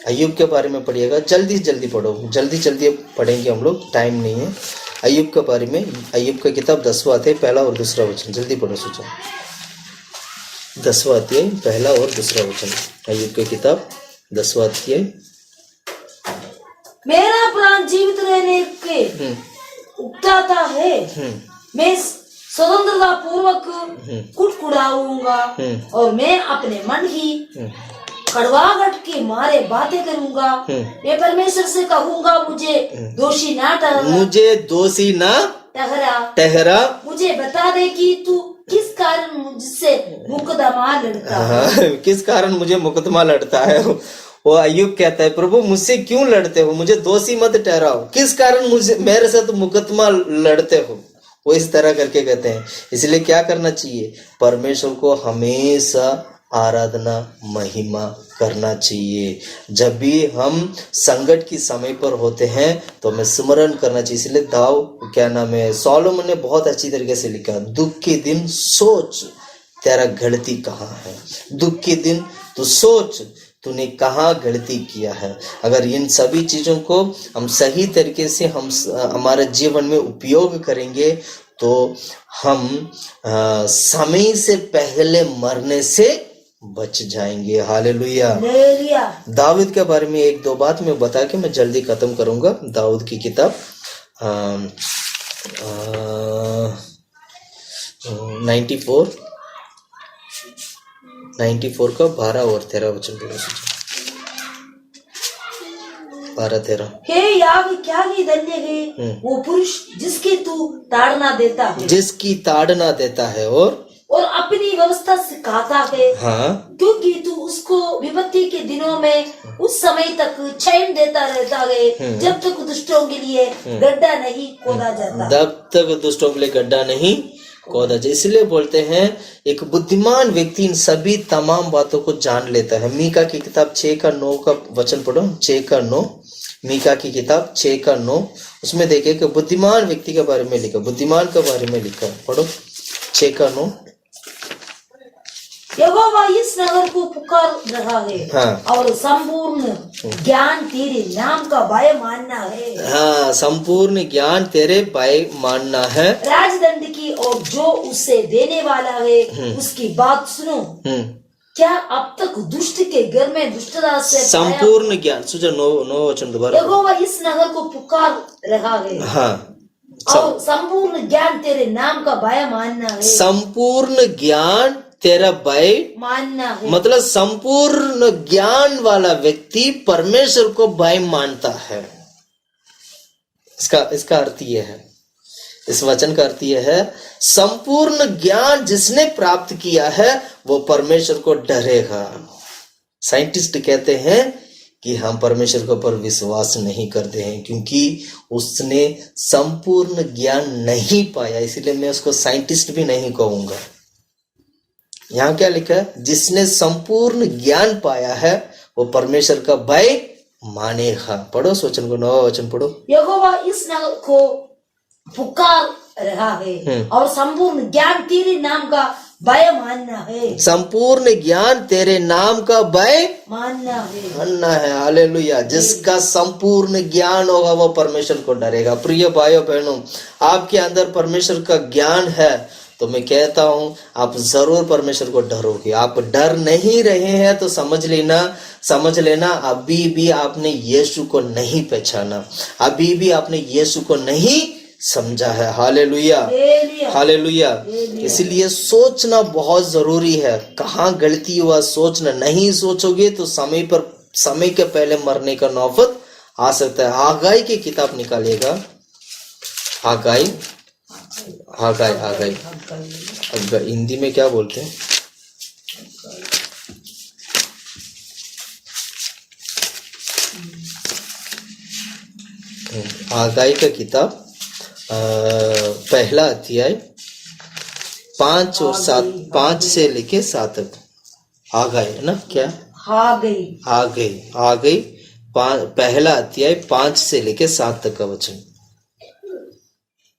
अय्यूब के बारे में पढ़िएगा, जल्दी पढ़ो, जल्दी पढ़ेंगे हम लोग, टाइम नहीं है। अय्यूब के बारे में, अय्यूब का किताब 10वां अध्याय 1 और 2 वचन, जल्दी पढ़ो सोचो। 10वां अध्याय 1 और 2 वचन, अय्यूब की किताब 10वां अध्याय। मेरा प्राण जीवित रहने के उकताता है, मैं स्वतंत्रता पूर्वक कुड़कुड़ाऊंगा और मैं अपने मन की कड़वाहट के मारे बातें करूंगा। मैं परमेश्वर से कहूंगा मुझे दोषी ना ठहरा, मुझे बता दे कि तू किस कारण मुझसे मुकदमा लड़ता है। किस कारण मुझे मुकदमा लड़ता है। वो अय्यूब कहता है प्रभु मुझसे क्यों लड़ते हो, मुझे दोषी मत ठहराओ, किस कारण मुझे मेरे साथ मुकदमा लड़ते हो। वो इस तरह करके कहते हैं। इसलिए क्या करना चाहिए, परमेश्वर को हमेशा आराधना महिमा करना चाहिए। जब भी हम संकट की समय पर होते हैं तो हमें स्मरण करना चाहिए। इसलिए क्या नाम है, सोलोमन ने बहुत अच्छी तरीके से लिखा, दुख के दिन सोच तेरा गलती कहाँ है। दुख के दिन तू सोच तूने कहाँ गलती किया है। अगर इन सभी चीजों को हम सही तरीके से हम हमारे जीवन में उपयोग करेंगे तो हम समय से पहले मरने से बच जाएंगे। हालेलुया। दाऊद के बारे में 1-2 बात मैं बता के मैं जल्दी खत्म करूंगा। दाऊद की किताब 94 का 12 और 13 वचन पढ़ो। 12-13। हे याग क्या ही धन्य है वो पुरुष जिसकी तू ताड़ना देता है, जिसकी ताड़ना देता है और अपनी व्यवस्था सिखाता है। हाँ, क्योंकि तू उसको विपत्ति के दिनों में उस समय तक चैन देता रहता है जब तक दुष्टों के लिए गड्ढा नहीं खोदा जाता। जब तक दुष्टों के लिए गड्ढा नहीं खोदा जाए। इसलिए बोलते हैं एक बुद्धिमान व्यक्ति इन सभी तमाम बातों को जान लेता है। मीका की किताब 6:9 का वचन पढ़ो। 6:9, मीका की किताब 6:9, उसमें देखिए कि बुद्धिमान व्यक्ति के बारे में लिखा, बुद्धिमान के बारे में लिखा, पढ़ो 6:9। यहोवा इस नगर को पुकार रहा है। हाँ। और संपूर्ण ज्ञान तेरे नाम का भय मानना है। हाँ, संपूर्ण ज्ञान तेरे भय मानना है। राजदंड की और जो उसे देने वाला है उसकी बात सुनो। क्या अब तक दुष्ट के घर में दुष्टता से संपूर्ण ज्ञान, सुझा 9 वचन दोबारा। यहोवा इस नगर को पुकार रहा है। हाँ, और संपूर्ण ज्ञान तेरे नाम का भय मानना है। संपूर्ण ज्ञान तेरा भय मानना है, मतलब संपूर्ण ज्ञान वाला व्यक्ति परमेश्वर को भय मानता है। इसका अर्थ यह है, इस वचन का अर्थ यह है संपूर्ण ज्ञान जिसने प्राप्त किया है वो परमेश्वर को डरेगा। साइंटिस्ट कहते हैं कि हम परमेश्वर के ऊपर विश्वास नहीं करते हैं क्योंकि उसने संपूर्ण ज्ञान नहीं पाया, इसलिए मैं उसको साइंटिस्ट भी नहीं कहूंगा। यहाँ क्या लिखा है? जिसने संपूर्ण ज्ञान पाया है वो परमेश्वर का भय मानेगा। पढ़ो उस वचन को, 9वां वचन पढ़ो। यहोवा इस नगर को पुकार रहा है और संपूर्ण ज्ञान तेरे नाम का भय मानना है। संपूर्ण ज्ञान तेरे नाम का भय मानना है। हालेलुया। जिसका संपूर्ण ज्ञान होगा वो परमेश्वर को डरेगा। प्रिय भाइयों बहनों, आपके अंदर परमेश्वर का ज्ञान है तो मैं कहता हूं आप जरूर परमेश्वर को डरोगे। आप डर नहीं रहे हैं तो समझ लेना अभी भी आपने यीशु को नहीं पहचाना, अभी भी आपने यीशु को नहीं समझा है। Hallelujah, hallelujah. इसलिए सोचना बहुत जरूरी है। कहाँ गलती हुआ सोचना, नहीं सोचोगे तो समय के पहले मरने का नौबत आ सकता है। हागाई की किताब निकालिएगा। हागाई हिंदी में क्या बोलते हैं? हागाई का किताब पहला अध्याय 5 और 7, 5 से लेके 7 तक। हागाई है ना? क्या हागाई पहला अध्याय 5 से लेके 7 तक का वचन।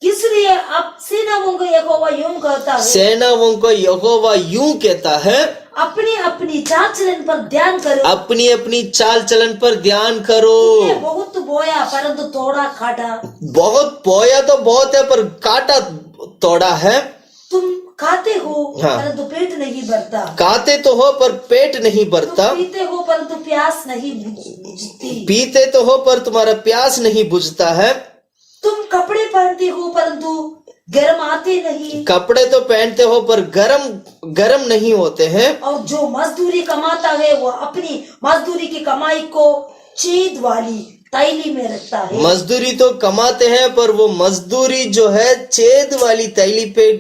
इसलिए अब सेनाओं को यहोवा यूं कहता है, सेनाओं को यहोवा यूं कहता है, अपनी अपनी चाल चलन पर ध्यान करो, अपनी अपनी चाल चलन पर ध्यान करो। बहुत बोया परंतु तोड़ा काटा, बहुत बोया तो बहुत है पर काटा तोड़ा है। तुम खाते हो परंतु पेट नहीं भरता, खाते तो हो पर पेट नहीं भरता, पीते हो परंतु प्यास नहीं बुझती, पीते तो हो पर तुम्हारा प्यास नहीं बुझता है। तुम कपड़े पहनते हो परंतु गर्म आते नहीं, कपड़े तो पहनते हो पर गरम नहीं होते हैं। और जो मजदूरी कमाता है वो अपनी मजदूरी की कमाई को छेद वाली तैली में रखता है। मजदूरी तो कमाते हैं पर वो मजदूरी जो है छेद वाली तैली पे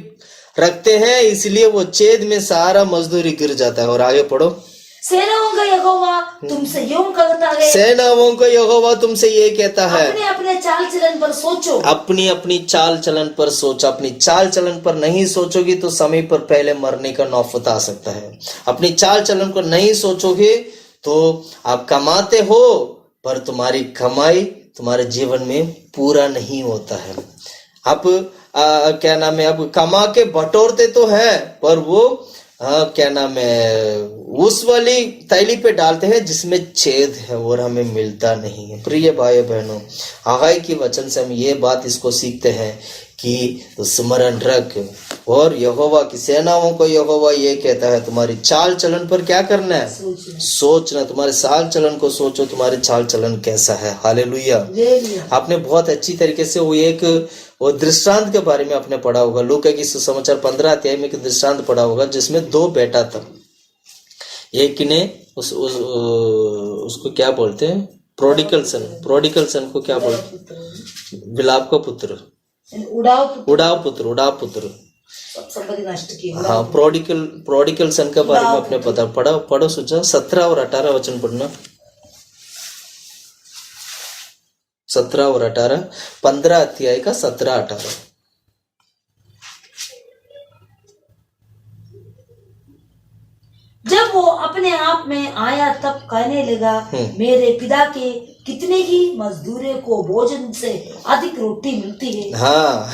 रखते हैं, इसलिए वो छेद में सारा मजदूरी गिर जाता है। और आगे पढ़ो। सेनाओं का यहोवा तुमसे यूं कहता है, सेनाओं का यहोवा तुमसे ये कहता है, अपने अपने चाल चलन पर सोचो, अपनी अपनी चाल चलन पर सोचो। अपनी चाल चलन पर नहीं सोचोगे तो समय पर पहले मरने का नौबत आ सकता है। अपनी चाल चलन को नहीं सोचोगे तो आप कमाते हो पर तुम्हारी कमाई तुम्हारे जीवन में पूरा नहीं होता है। आप क्या नाम है, आप कमा के बटोरते तो है पर वो क्या नाम है, उस वाली तैली पे डालते हैं जिसमें छेद है और हमें मिलता नहीं है। प्रिय भाई बहनों, हागाई की वचन से हम ये बात इसको सीखते हैं कि स्मरण रख। और यहोवा की सेनाओं को यहोवा ये कहता है तुम्हारी चाल चलन पर क्या करना है? सोचना। तुम्हारे चाल चलन को सोचो, तुम्हारे चाल चलन कैसा है। हालेलुया। आपने बहुत अच्छी तरीके से वो दृष्टांत के बारे में आपने पढ़ा होगा। लूका की सुसमाचार 15 अध्याय में एक दृष्टांत पढ़ा होगा जिसमें 2 बेटा था। एक ने उसको क्या बोलते हैं? प्रोडिकल सन को क्या बोलते? बिलाप का पुत्र, उड़ाव पुत्र। हाँ, प्रोडिकल सन के बारे में अपने पता पढ़ो सोचा। 17 और 18 वचन पढ़ना। 17 और 18, 15 अध्याय का 17-18। जब वो अपने आप में आया तब कहने लगा, मेरे पिता के कितने ही मजदूरों को भोजन से अधिक रोटी मिलती है। हाँ,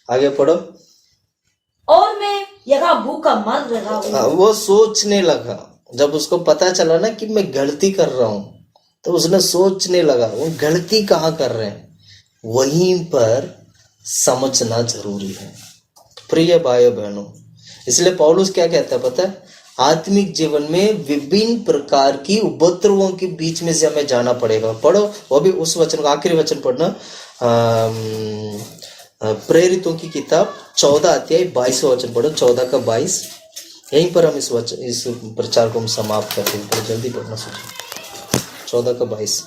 आगे पढ़ो। और मैं यहाँ भूखा मर रहा हूँ। वो सोचने लगा, जब उसको पता चला ना कि मैं गलती कर रहा हूँ तो उसने सोचने लगा वो गलती कहाँ कर रहे हैं। वहीं पर समझना जरूरी है प्रिय भाइयों बहनों। इसलिए पौलुस क्या कहता है पता है? आत्मिक जीवन में विभिन्न प्रकार की उपद्रवों के बीच में से हमें जाना पड़ेगा। पढ़ो वो भी उस वचन का आखिरी वचन पढ़ना, प्रेरितों की किताब 14 अध्याय 22 वचन पढ़ो। 14 का 22। यहीं पर हम इस प्रचार को हम समाप्त करते हैं। तो जल्दी पढ़ना सोचो। 14 का 22।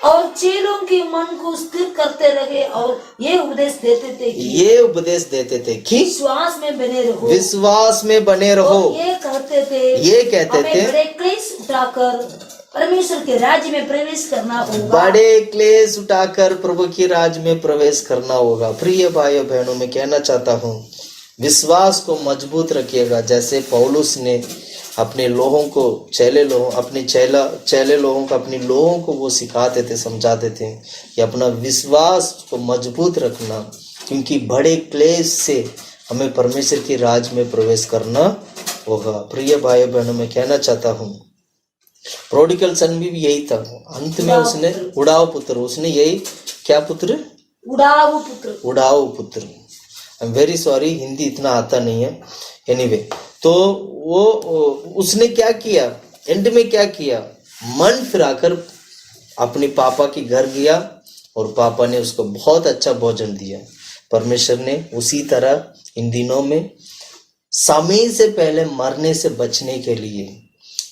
और और चेलों के मन को स्थिर करते रहे और ये उपदेश देते थे कि विश्वास में बने रहो, विश्वास में बने रहो। ये कहते थे बड़े क्लेश उठाकर परमेश्वर के राज्य में प्रवेश करना होगा, बड़े क्लेश उठाकर प्रभु के राज्य में प्रवेश करना होगा। प्रिय भाइयों बहनों, मैं कहना चाहता हूँ विश्वास को मजबूत रखिएगा। जैसे पौलुस ने अपने लोगों को चेले लोगों को अपने लोगों को वो सिखाते थे, समझाते थे कि अपना विश्वास को मजबूत रखना, क्योंकि बड़े क्लेश से हमें परमेश्वर के राज्य में प्रवेश करना होगा। प्रिय भाइयों बहनों, मैं कहना चाहता हूँ प्रोडिगल सन भी यही था। अंत में उसने उड़ाऊ पुत्र, उसने यही क्या पुत्र, उड़ाऊ पुत्र। I am very sorry, Hindi इतना आता नहीं है। एनीवे, तो वो उसने क्या किया, एंड में क्या किया, मन फिराकर अपने पापा के घर गया और पापा ने उसको बहुत अच्छा भोजन दिया। परमेश्वर ने उसी तरह इन दिनों में समय से पहले मरने से बचने के लिए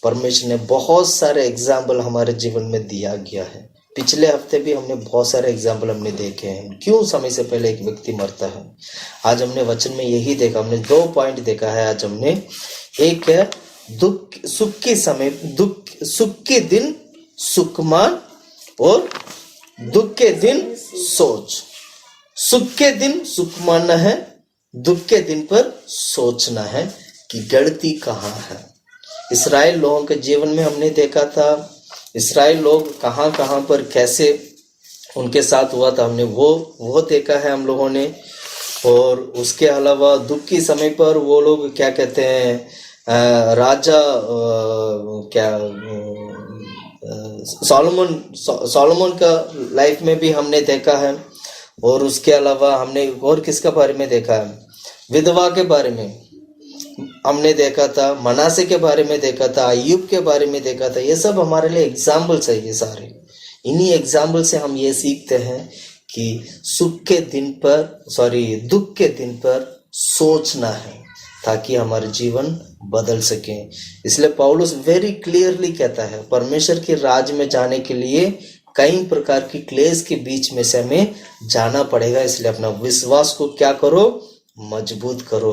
परमेश्वर ने बहुत सारे एग्जाम्पल हमारे जीवन में दिया गया है। पिछले हफ्ते भी हमने बहुत सारे एग्जाम्पल हमने देखे हैं, क्यों समय से पहले एक व्यक्ति मरता है। आज हमने वचन में यही देखा, हमने 2 पॉइंट देखा है आज हमने। एक है सुख के दिन सुखमान और दुख के दिन सोच। सुख के दिन सुख मानना है, दुख के दिन पर सोचना है कि गलती कहाँ है। इस्राएल लोगों के जीवन में हमने देखा था, इस्राएल लोग कहाँ कहाँ पर कैसे उनके साथ हुआ था, हमने वो देखा है हम लोगों ने। और उसके अलावा दुख के समय पर वो लोग क्या कहते हैं, राजा सोलोमन का लाइफ में भी हमने देखा है। और उसके अलावा हमने और किसका बारे में देखा है, विधवा के बारे में हमने देखा था, मनासे के बारे में देखा था, अय्यूब के बारे में देखा था। ये सब हमारे लिए एग्जाम्पल्स है। ये सारे इन्हीं एग्जाम्पल से हम ये सीखते हैं कि दुख के दिन पर सोचना है ताकि हमारे जीवन बदल सके। इसलिए पौलुस वेरी क्लियरली कहता है परमेश्वर के राज्य में जाने के लिए कई प्रकार की क्लेश के बीच में से हमें जाना पड़ेगा। इसलिए अपना विश्वास को क्या करो, मजबूत करो,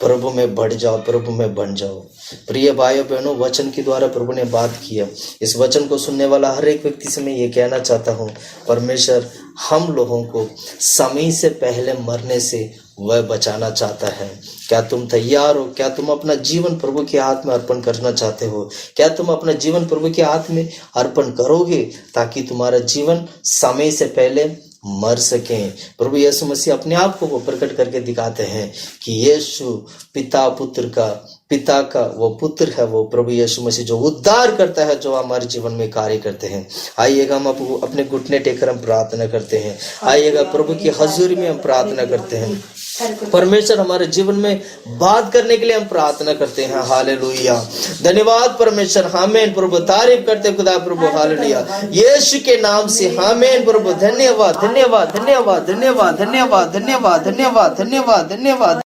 प्रभु में बढ़ जाओ, प्रभु में बन जाओ। प्रिय भाइयों बहनों, वचन के द्वारा प्रभु ने बात किया। इस वचन को सुनने वाला हर एक व्यक्ति से मैं ये कहना चाहता हूँ, परमेश्वर हम लोगों को समय से पहले मरने से वह बचाना चाहता है। क्या तुम तैयार हो? क्या तुम अपना जीवन प्रभु के हाथ में अर्पण करना चाहते हो? क्या तुम अपना जीवन प्रभु के हाथ में अर्पण करोगे ताकि तुम्हारा जीवन समय से पहले मर सकें? प्रभु यीशु मसीह अपने आप को वो प्रकट करके दिखाते हैं कि यीशु पिता का वो पुत्र है, वो प्रभु यीशु मसीह जो उद्धार करता है, जो हमारे जीवन में कार्य करते हैं। आइएगा हम अपने घुटने टेकर हम प्रार्थना करते हैं। आइएगा प्रभु की हजूरी में हम प्रार्थना करते हैं। परमेश्वर हमारे जीवन में बात करने के लिए हम प्रार्थना करते हैं। हालेलुया, धन्यवाद परमेश्वर। आमीन प्रभु, तारीफ करते खुदा प्रभु। हालेलुया, यीशु के नाम से आमीन प्रभु। धन्यवाद धन्यवाद धन्यवाद धन्यवाद धन्यवाद धन्यवाद धन्यवाद धन्यवाद धन्यवाद।